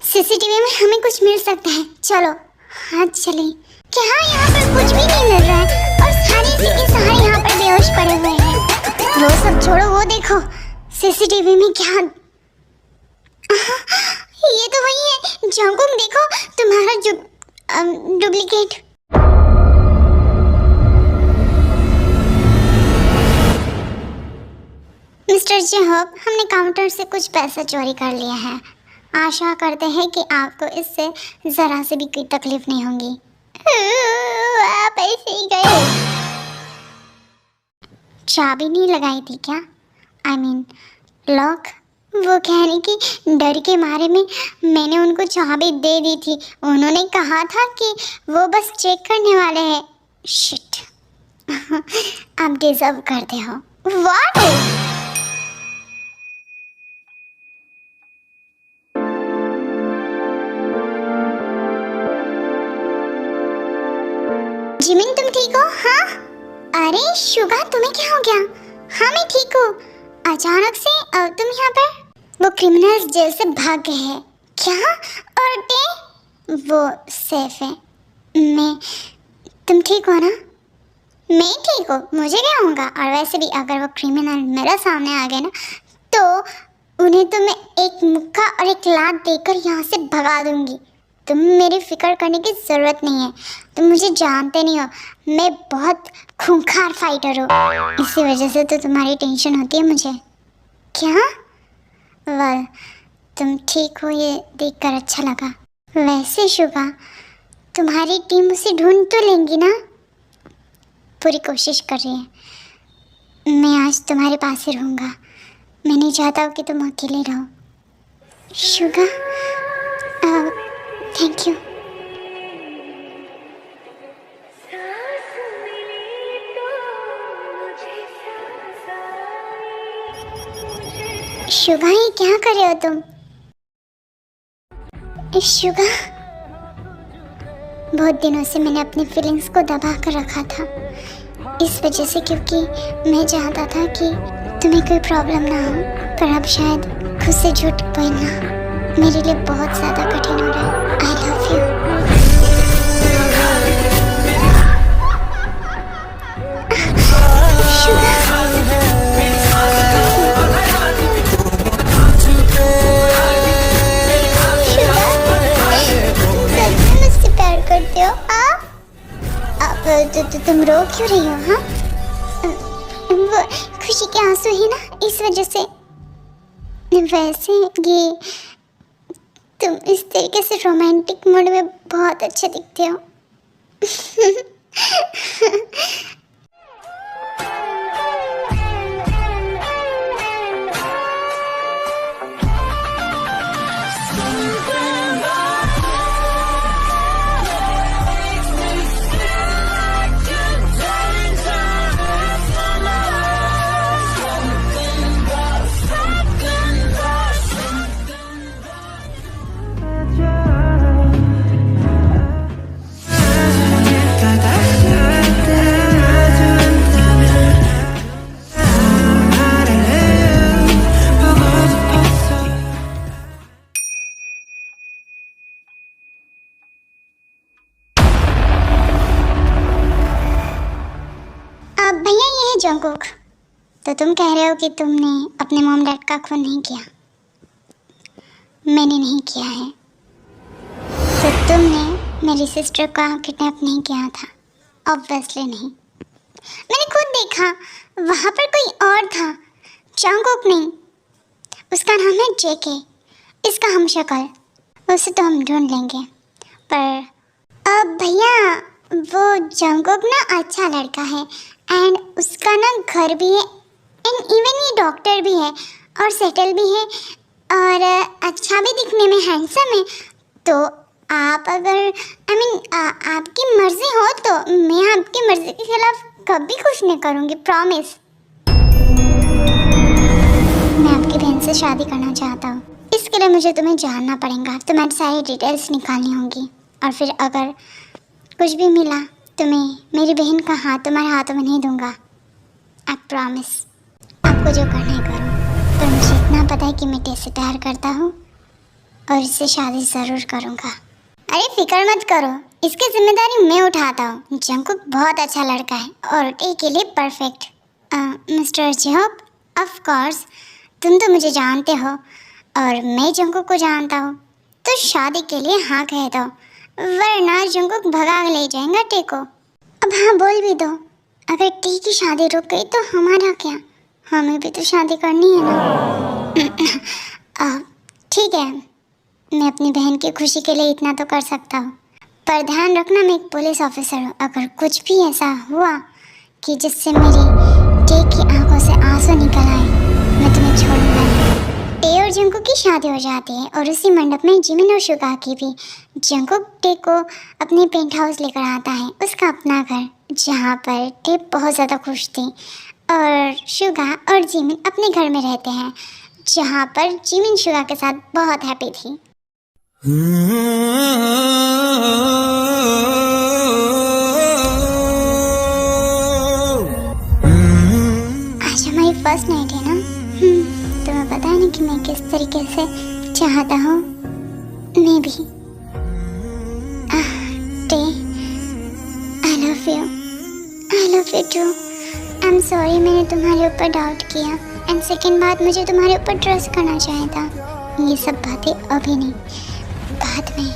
सीसीटीवी में हमें कुछ मिल सकता है, चलो हाथ चले। क्या यहाँ पर कुछ भी नहीं मिल रहा है और सारे के सारे यहाँ पर बेहोश पड़े हुए हैं। वो सब छोड़ो, वो देखो सीसीटीवी में क्या, ये तो वही है। जंकुक देखो, तुम्हारा डुप्लीकेट। मिस्टर जेहोब, हमने काउंटर से कुछ पैसा चोरी कर लिया है। आशा करते हैं कि आपको इससे ज़रा से भी कोई तकलीफ नहीं होगी। आप ऐसे ही गए। चाबी नहीं लगाई थी क्या? I mean, lock? वो कहने की डर के मारे में मैंने उनको चाबी दे दी थी। उन्होंने कहा था कि वो बस चेक करने वाले हैं। शिट, आप डिजर्व करते हो। What? जिमिन, तुम ठीक हो? हाँ? अरे शुगा, तुम्हें क्या हो गया? हाँ मैं ठीक हूँ। अचानक से तुम यहाँ पर? वो क्रिमिनल्स जेल से भाग गए हैं। क्या? और टे? वो सेफ है। तुम ठीक हो ना? मैं ठीक हूँ, मुझे क्या होगा? और वैसे भी अगर वो क्रिमिनल मेरे सामने आ गए ना तो उन्हें तो मैं एक मुक्का और एक लात देकर यहाँ से भगा दूंगी। तुम मेरी फिक्र करने की ज़रूरत नहीं है, तुम मुझे जानते नहीं हो, मैं बहुत खूंखार फाइटर हूँ। इसी वजह से तो तुम्हारी टेंशन होती है मुझे। क्या? वेल, तुम ठीक हो ये देखकर अच्छा लगा। वैसे शुगा, तुम्हारी टीम उसे ढूंढ तो लेंगी ना? पूरी कोशिश कर रही है। मैं आज तुम्हारे पास ही रहूँगा। मैं नहीं चाहता हूँ कि तुम अकेले रहो। Suga, thank you. शुगा, ये क्या कर रहे हो तुम? शुगा, बहुत दिनों से मैंने अपनी फीलिंग्स को दबा कर रखा था, इस वजह से क्योंकि मैं चाहता था कि तुम्हें कोई प्रॉब्लम ना हो, पर अब शायद खुद से झूठ बोलना मेरे लिए बहुत ज़्यादा कठिन हो रहा है। आई लव यू। तुम रो क्यों रही हो? हाँ, वो खुशी के आंसू ही ना, इस वजह से। वैसे ये तुम इस तरीके से रोमांटिक मूड में बहुत अच्छे दिखते हो। अब भैया ये है जंगकुक। तो तुम कह रहे हो कि तुमने अपने मॉम डैड का खून नहीं किया। मैंने नहीं किया है। तो तुमने मेरी सिस्टर का किडनैप नहीं किया था। ऑब्वियसली नहीं। मैंने खुद देखा, वहाँ पर कोई और था, जंगकुक नहीं। उसका नाम है जेके। इसका हम शक्ल, उसे तो हम ढूंढ लेंगे। पर अब भैया वो जंगकुक ना अच्छा लड़का है, एंड उसका ना घर भी है, एंड इवन ये डॉक्टर भी है और सेटल भी है और अच्छा भी दिखने में हैंडसम है। तो आप अगर आपकी मर्जी हो तो मैं आपकी मर्जी के खिलाफ कभी कुछ नहीं करूँगी, प्रॉमिस। मैं आपकी बहन से शादी करना चाहता हूँ। इसके लिए मुझे तुम्हें जानना पड़ेगा, तुम्हारी सारी डिटेल्स निकालनी होंगी, और फिर अगर कुछ भी मिला तुम्हें मेरी बहन का हाथ तुम्हारे हाथों में नहीं दूंगा। I promise. आपको जो करना है करो, पर मुझे इतना पता है कि मैं टेस्ट प्यार करता हूँ और इससे शादी ज़रूर करूँगा। अरे फिक्र मत करो, इसकी जिम्मेदारी मैं उठाता हूँ। जंगकुक बहुत अच्छा लड़का है और के लिए परफेक्ट। मिस्टर जेहोक, ऑफ कोर्स तुम तो मुझे जानते हो और मैं जंगकुक को जानता हूँ, तो शादी के लिए हाँ कह दो, वरना जंगकुक भगा ले जाएगा टे को। अब हाँ बोल भी दो। अगर टी की शादी रुक गई तो हमारा क्या, हमें भी तो शादी करनी है ना। ठीक है, मैं अपनी बहन की खुशी के लिए इतना तो कर सकता हूँ, पर ध्यान रखना मैं एक पुलिस ऑफिसर हूँ। अगर कुछ भी ऐसा हुआ कि जिससे मेरी टे की आंखों से आंसू निकल आए, मैं तुम्हें छोड़ूंगा नहीं। टे और जंगकुक की शादी हो जाती है और उसी मंडप में जिमिन और शुगा की भी। जंगकुक टे को अपने पेंट हाउस लेकर आता है, उसका अपना घर, जहाँ पर टे बहुत ज़्यादा खुश थी, और शुगा और जिमिन अपने घर में रहते हैं, जहाँ पर जिमिन शुगा के साथ बहुत हैप्पी थी। आज हमारी फर्स्ट नाइट है ना। तुम्हें पता है ना कि मैं किस तरीके से चाहता हूँ। मैं भी टे, I love you too. I am sorry मैंने तुम्हारे ऊपर डाउट किया, एंड सेकेंड बात, मुझे तुम्हारे ऊपर ट्रस्ट करना चाहिए था। ये सब बातें अभी नहीं, बाद में।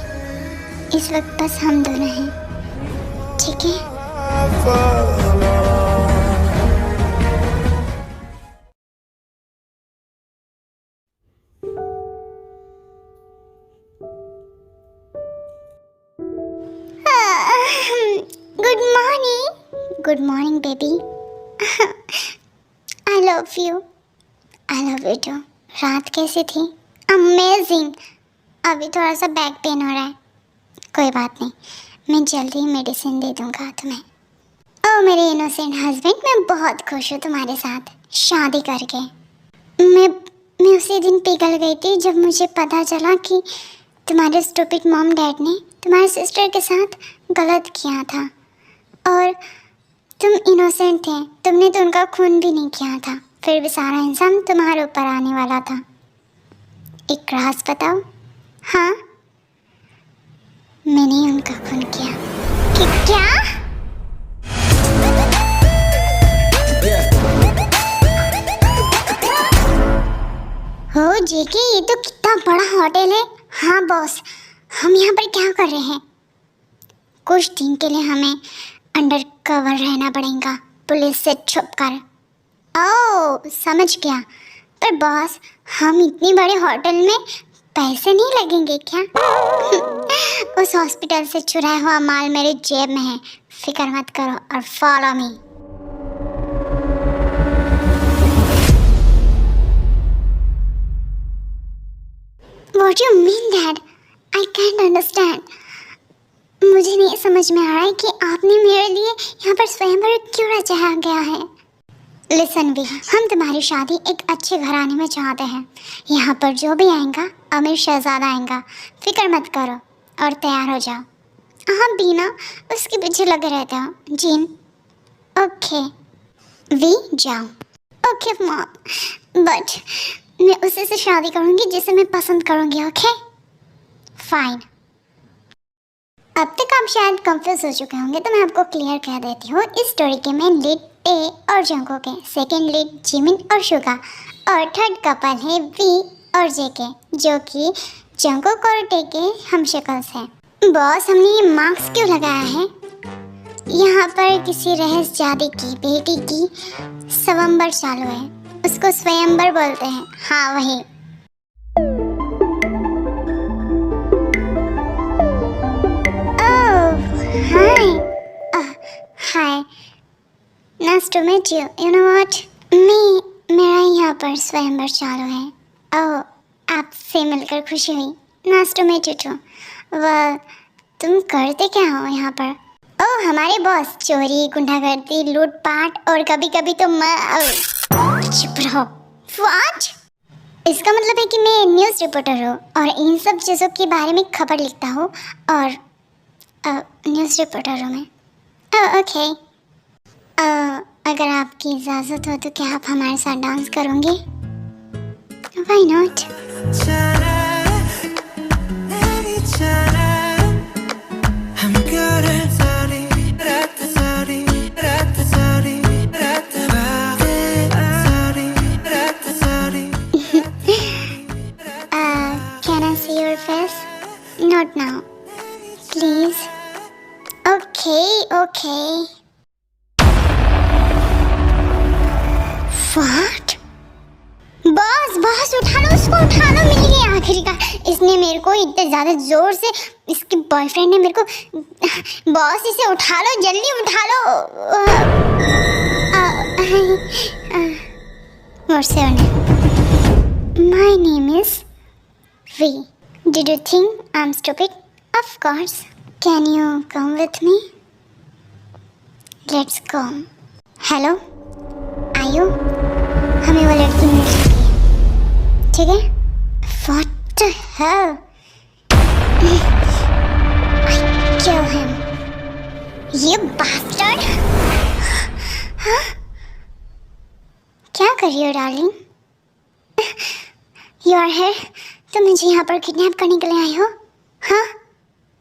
इस वक्त बस हम दोनों हैं, ठीक है? Good morning baby. I love you too. रात कैसी थी? अमेजिंग। अभी थोड़ा सा बैक पेन हो रहा है, कोई बात नहीं, मैं जल्दी ही मेडिसिन दे दूंगा तुम्हें। ओह मेरे इनोसेंट हस्बैंड, मैं बहुत खुश हूँ तुम्हारे साथ शादी करके। मैं उसी दिन पिघल गई थी जब मुझे पता चला कि तुम्हारे स्टूपिड मॉम डैड ने तुम्हारे सिस्टर के साथ गलत किया था, और तुम इनोसेंट थे, तुमने तो उनका खून भी नहीं किया था, फिर भी सारा इंसान तुम्हारे ऊपर आने वाला था। एक राज बताओ? हाँ, मैंने ही उनका खून किया। कि क्या? हो जेके, ये तो कितना बड़ा होटल है। हाँ बॉस, हम यहाँ पर क्या कर रहे हैं? कुछ दिन के लिए हमें अंडर कवर रहना पड़ेगा पुलिस से छुपकर। ओह समझ गया। पर बॉस, हम इतनी बड़े होटल में पैसे नहीं लगेंगे क्या? उस हॉस्पिटल से चुराया हुआ माल मेरे जेब में है, फिक्र मत करो और follow me. What do you mean, Dad? I can't understand. मुझे नहीं समझ में आ रहा है कि आपने मेरे लिए यहाँ पर स्वयंवर क्यों रचाया गया है। लिसन भी, हम तुम्हारी शादी एक अच्छे घराने में चाहते हैं। यहाँ पर जो भी आएगा अमीर शहजादा आएगा, फिक्र मत करो और तैयार हो जाओ। हाँ बीना, उसके पीछे लगे रहते हो। जीन, ओके वी जाओ। ओके मॉम, बट मैं उसी से शादी करूँगी जिसे मैं पसंद करूँगी। Okay fine. अब तक आप शायद कंफ्यूज हो चुके होंगे, तो मैं आपको क्लियर कर देती हूँ। इस स्टोरी के मेन लीड टे और जंगकोक के, सेकेंड लीड जिमिन और शुगा, और थर्ड कपल है वी और जेके, जो कि जंगकोक और टे के हमशक्ल्स हैं। बॉस, हमने ये मार्क्स क्यों लगाया है? यहाँ पर किसी रहस्यजादी की बेटी की स्वयंवर चालू है, उसको स्वयंवर बोलते हैं। हाँ वही। Hi, nice to meet you. You know what, मेरा यहाँ पर स्वयंवर चालू है। ओह, आपसे मिलकर खुशी हुई। Nice to meet you too. वाह, तुम करते क्या हो यहाँ पर? ओह हमारे बॉस, चोरी, गुंडागर्दी, लूटपाट और कभी कभी तो चुप रहो। व्हाट? इसका मतलब है कि मैं न्यूज़ रिपोर्टर हूँ और इन सब चीज़ों के बारे में खबर लिखता हूँ, और न्यूज़ रिपोर्टर हूँ मैं। ओके, अगर आपकी इजाज़त हो तो क्या आप हमारे साथ डांस करोगे? Why not? Can I see your face? Not now, please. Okay. What? Boss उठा लो उसको, उठा लो। मिल गया आखिरकार। इसने मेरे को इतने ज़्यादा ज़ोर से, इसके बॉयफ्रेंड ने मेरे को, बॉस इसे उठा लो, जल्दी उठा लो। What's your name? My name is V. Did you think I'm stupid? Of course. Can you come with me? Let's go. Hello? आयु, हमें वो लड़की मिल चुकी है, ठीक है? What the hell? I kill him. You bastard! हाँ? क्या कर रही हो डार्लिंग? You are here? तुम मुझे यहाँ पर किडनैप करने के लिए आई हो? हाँ?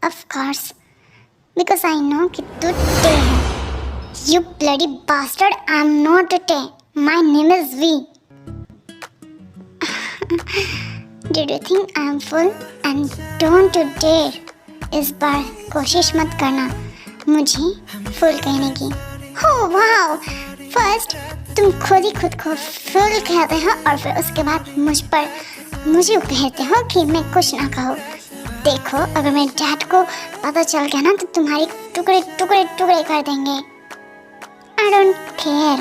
Of course. Because I know कि तू टे है। You bloody bastard! I'm not Tay. My name is V. Did you think I'm full? And don't you dare इस बार कोशिश मत करना मुझे फुल कहने की। Oh wow! First तुम खुद को फुल कहते हो और फिर उसके बाद मुझे कहते हो कि मैं कुछ ना कहूँ। देखो, अगर मेरे डैड को पता चल गया ना तो तुम्हारी टुकड़े कर देंगे। I don't care.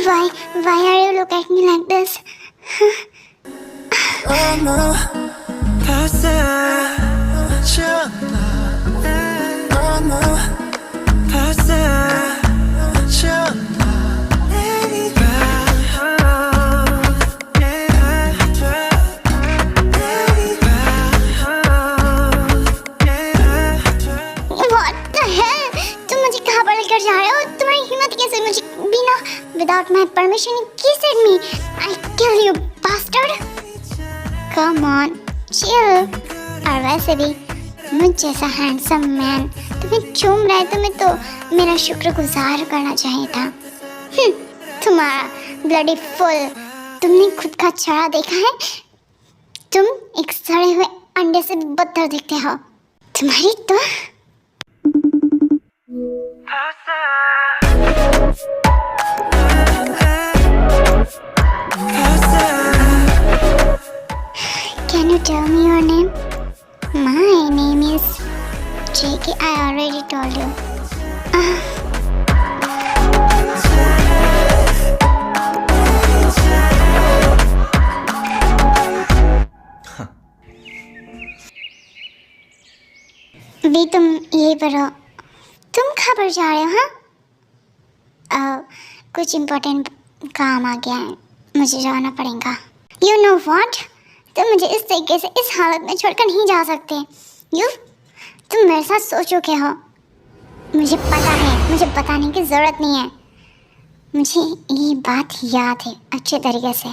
Why are you look at me like this? Without my permission, you kissed me. I'll kill you, bastard. Come on, chill. और वैसे भी मुझ जैसा हैंडसम मैन तुम्हें चूम रहा है, तुम्हें तो मेरा शुक्रगुजार करना चाहिए था। तुम्हारा ब्लडी फुल, तुमने खुद का चेहरा देखा है? तुम एक सड़े हुए अंडे से बदतर दिखते हो। तुम्हारी तो पर हो? तुम कहाँ पर जा रहे हो? हाँ, कुछ इम्पोर्टेंट काम आ गया है, मुझे जाना पड़ेगा। यू नो व्हाट, तुम मुझे इस तरीके से इस हालत में छोड़कर नहीं जा सकते। तुम मेरे साथ सो चुके हो। मुझे पता है, मुझे बताने की ज़रूरत नहीं है। मुझे ये बात याद है अच्छे तरीके से।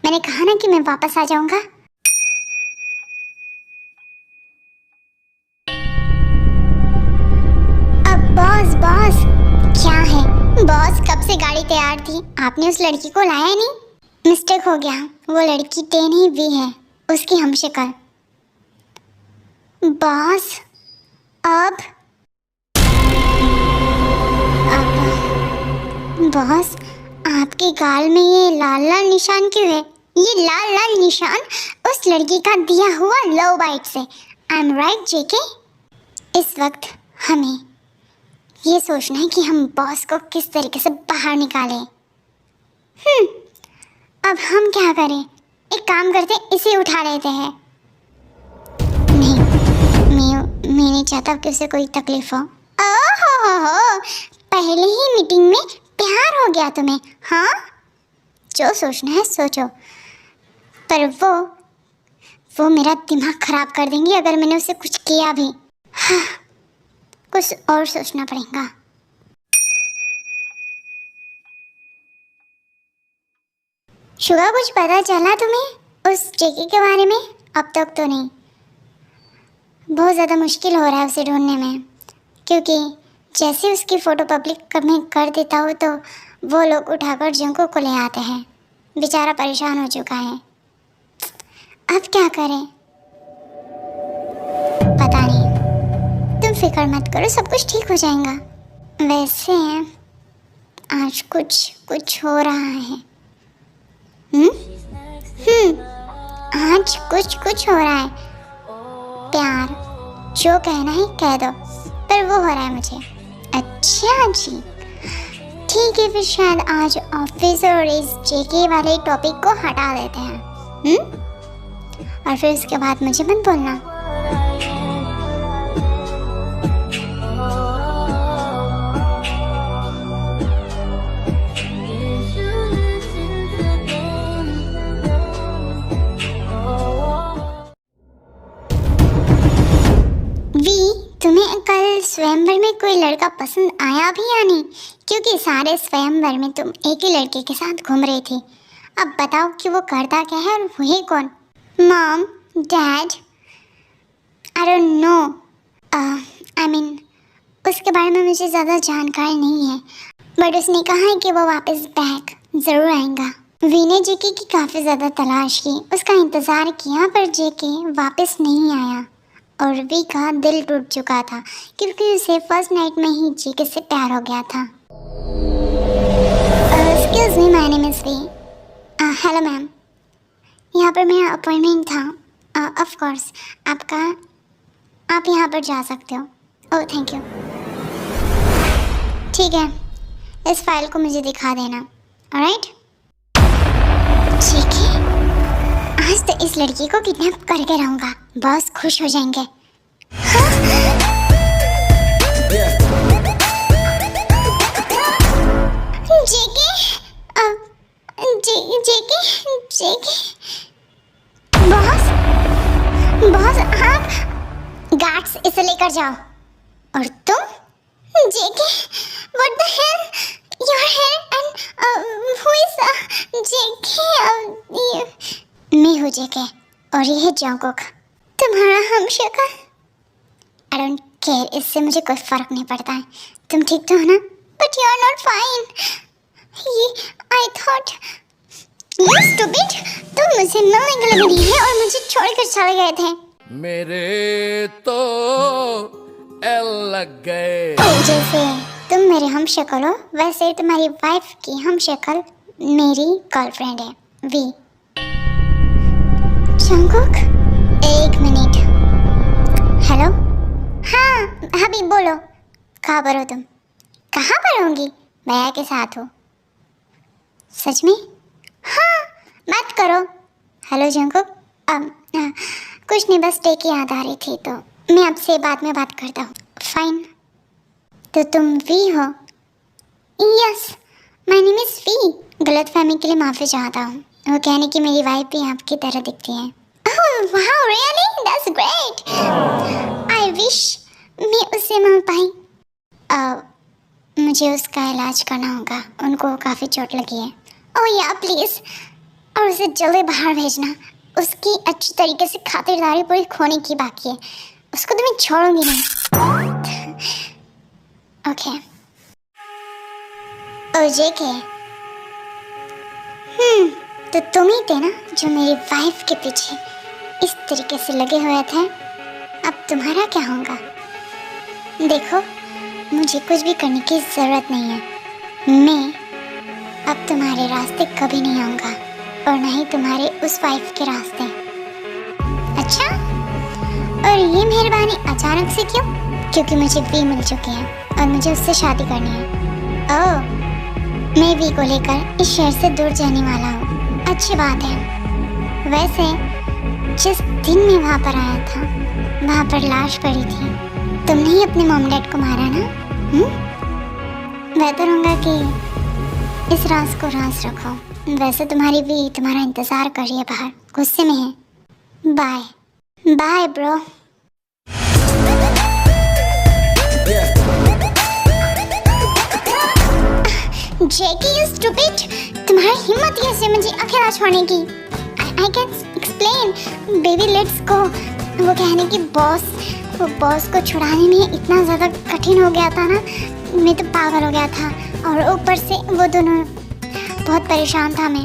मैंने कहा ना कि मैं वापस आ जाऊंगा। अब बॉस क्या है? बॉस कब से गाड़ी तैयार थी, आपने उस लड़की को लाया नहीं? मिस्टेक हो गया, वो लड़की टेन ही भी है, उसकी हमशक्ल। बॉस अब बॉस, आपके गाल में ये लाल लाल निशान क्यों है? ये लाल लाल निशान उस लड़की का दिया हुआ लव बाइट से। आई एम राइट जेके? इस वक्त हमें ये सोचना है कि हम बॉस को किस तरीके से बाहर निकालें। अब हम क्या करें? एक काम करते हैं, इसे उठा लेते हैं। नहीं, मैं नहीं चाहता कि उसे कोई तकलीफ हो। ओहो, पहले ही मीटिंग में प्यार हो गया तुम्हें? हाँ, जो सोचना है सोचो, पर वो मेरा दिमाग खराब कर देंगी अगर मैंने उसे कुछ किया भी। हाँ, कुछ और सोचना पड़ेगा। शुगा, कुछ पता चला तुम्हें उस जेके के बारे में? अब तक तो नहीं। बहुत ज़्यादा मुश्किल हो रहा है उसे ढूंढने में, क्योंकि जैसे उसकी फ़ोटो पब्लिक में कर देता हो तो वो लोग उठाकर जंको को ले आते हैं। बेचारा परेशान हो चुका है। अब क्या करें? पता नहीं, तुम फिक्र मत करो, सब कुछ ठीक हो जाएगा। वैसे आज कुछ हो रहा है। आज कुछ हो रहा है। प्यार, जो कहना है कह दो, पर वो हो रहा है मुझे। अच्छा जी, ठीक है, फिर शायद आज ऑफिस और इस जेके वाले टॉपिक को हटा देते हैं। और फिर उसके बाद मुझे मत बोलना। तुम्हें कल स्वयंवर में कोई लड़का पसंद आया भी या नहीं? क्योंकि सारे स्वयंवर में तुम एक ही लड़के के साथ घूम रही थी। अब बताओ कि वो करता क्या है और वही कौन? Mom, dad, I don't know. I mean उसके बारे में मुझे ज़्यादा जानकारी नहीं है, बट उसने कहा है कि वो वापस बैक ज़रूर आएगा। वी ने जेके की काफ़ी ज़्यादा तलाश की, उसका इंतज़ार किया, पर जेके वापस नहीं आया और वी का दिल टूट चुका था क्योंकि उसे फर्स्ट नाइट में ही जेके से प्यार हो गया था। Excuse me, my name is V. Hello ma'am, यहाँ पर मेरा अपॉइंटमेंट था। ऑफ कोर्स आप यहाँ पर जा सकते हो। Oh thank you. ठीक है, इस फाइल को मुझे दिखा देना। ऑलराइट? ठीक है, आज तो इस लड़की को किडनैप करके रहूंगा, बॉस खुश हो जाएंगे। जेके, जेके, बॉस आप गार्ड्स इसे लेकर जाओ। और तुम JK, what the hell, your hair and who is JK? मैं हूँ जेके और ये है जंगकुक, तुम्हारा हमशक्ल। आई डोंट केयर, इससे मुझे कोई फर्क नहीं पड़ता है। तुम ठीक तो हो ना? But you are not fine. ये आई थॉट यू स्टूपिड, तुम मुझे मिलने के लिए मिली है और मुझे छोड़कर चले गए थे। मेरे तो एल लग गए। जैसे तुम मेरे हमशक्ल हो, वैसे तुम्हारी वाइफ की हमशक्ल मेरी गर्लफ्रेंड है, वी। जंगकुक, एक मिनट। हेलो, हाँ अभी बोलो, कहाँ पर हो तुम? कहाँ पर होंगी? भैया के साथ हो? सच में? हाँ, बात करो। हेलो जंगकुक, कुछ नहीं, बस टेक की याद आ रही थी तो मैं आपसे बाद में बात करता हूँ। फाइन, तो तुम वी हो? Yes, my name is V. गलतफहमी के लिए माफ़ी चाहता हूँ। वो कहने की मेरी वाइफ भी आपकी तरह दिखती है। Oh wow, really? That's great. I wish मैं उससे मिल पाई। मुझे उसका इलाज करना होगा, उनको काफ़ी चोट लगी है। ओह या प्लीज़, और उसे जल्दी बाहर भेजना। उसकी अच्छी तरीके से खातिरदारी पूरी खोने की बाकी है। उसको तो मैं छोड़ूंगी नहीं। ओके। ओ जेके, तो तुम ही थे ना जो मेरी वाइफ के पीछे इस तरीके से लगे हुए थे। अब तुम्हारा क्या होगा? देखो, मुझे कुछ भी करने की ज़रूरत नहीं है। मैं अब तुम्हारे रास्ते कभी नहीं आऊँगा, और ना ही तुम्हारे उस वाइफ के रास्ते। अच्छा, और ये मेहरबानी अचानक से क्यों? क्योंकि मुझे वी मिल चुकी है और मुझे उससे शादी करनी है। ओह, मैं वी को लेकर इस शहर से दूर जाने वाला हूँ। अच्छी बात है। वैसे जिस दिन मैं वहाँ पर आया था, वहाँ पर लाश पड़ी थी। तुमने ही अपने मॉम डैड को मारा ना? बेहतर होगा कि इस राज को राज रखो। वैसे तुम्हारी वी तुम्हारा इंतज़ार कर रही है बाहर, गुस्से में है। Bye bye bro. JK you stupid, तुम्हारी हिम्मत कैसे मुझे अकेला छोड़ने की? I can explain baby, let's go. वो कहने की वो बॉस को छुड़ाने में इतना ज़्यादा कठिन हो गया था ना, मैं तो पागल हो गया था। और ऊपर से वो दोनों, बहुत परेशान था मैं।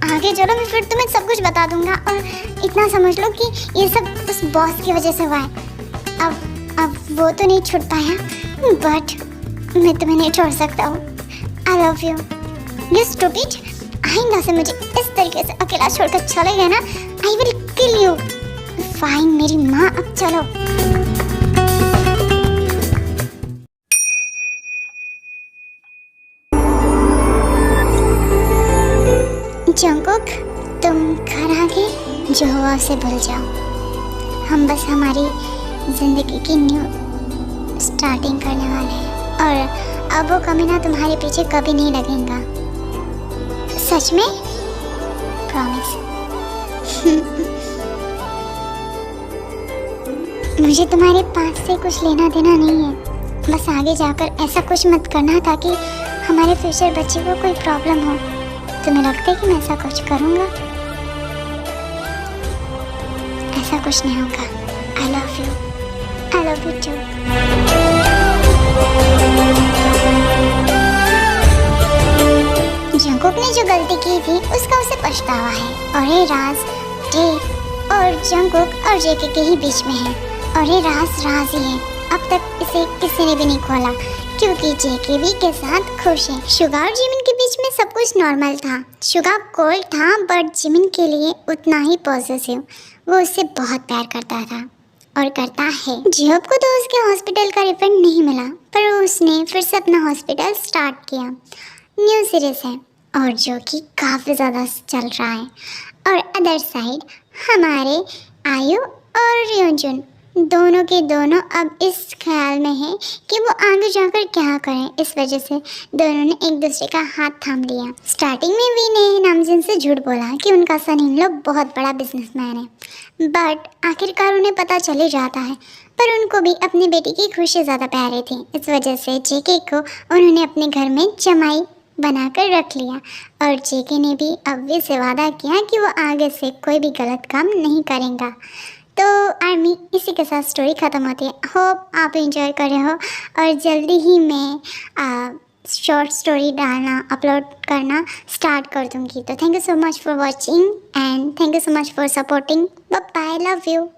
आगे चलो, मैं फिर तुम्हें सब कुछ बता दूंगा। और इतना समझ लो कि ये सब उस बॉस की वजह से हुआ है। अब वो तो नहीं छूट पाया, बट मैं तुम्हें नहीं छोड़ सकता हूँ। I love you. You stupid. आइंदा से मुझे इस तरीके से अकेला छोड़कर चले गए ना, I will kill you. Fine मेरी माँ, अब चलो। जंगकुक, तुम घर आ गए। जो हुआ उसे भूल जाओ। हम बस हमारी जिंदगी की न्यू स्टार्टिंग करने वाले हैं, और अब वो कमीना तुम्हारे पीछे कभी नहीं लगेगा। सच में? प्रॉमिस। मुझे तुम्हारे पास से कुछ लेना देना नहीं है। बस आगे जाकर ऐसा कुछ मत करना ताकि हमारे फ्यूचर बच्चे को कोई प्रॉब्लम हो। तुम्हें लगता है कि मैं ऐसा कुछ करूँगा? ऐसा कुछ नहीं होगा। I love you. I love you too. Jungkook ने जो गलती की थी उसका उसे पछतावा है, और ये राज जे और जंगकुक और जेके के ही बीच में है, और ये राज ही है। अब तक इसे किसी ने भी नहीं खोला, क्योंकि जेके वी के साथ खुश है। शुगा और जिमिन के बीच में सब कुछ नॉर्मल था। शुगा कोल्ड था, बट जिमिन के लिए उतना ही पॉजिटिव। वो उससे बहुत प्यार करता था और करता है। जियोब को तो उसके हॉस्पिटल का रिफंड नहीं मिला, पर उसने फिर से अपना हॉस्पिटल स्टार्ट किया। न्यू सीरीज है और जो कि काफ़ी ज़्यादा चल रहा है। और अदर साइड हमारे आयु और रियोंजुन दोनों के दोनों अब इस ख्याल में है कि वो आगे जाकर क्या करें। इस वजह से दोनों ने एक दूसरे का हाथ थाम लिया। स्टार्टिंग में वी ने नामजिन से झूठ बोला कि उनका सन इन लोग बहुत बड़ा बिजनेसमैन है, बट आखिरकार उन्हें पता चले जाता है। पर उनको भी अपनी बेटी की खुशी ज़्यादा प्यारी थी। इस वजह से जेके को उन्होंने अपने घर में जमाई बनाकर रख लिया, और जेके ने भी अब भी से वादा किया कि वो आगे से कोई भी गलत काम नहीं करेगा। तो आर्मी, इसी के साथ स्टोरी ख़त्म होती है। होप आप एंजॉय कर रहे हो, और जल्दी ही मैं शॉर्ट स्टोरी डालना, अपलोड करना स्टार्ट कर दूँगी। तो thank you so much for watching and thank you so much for supporting. Bye, love you.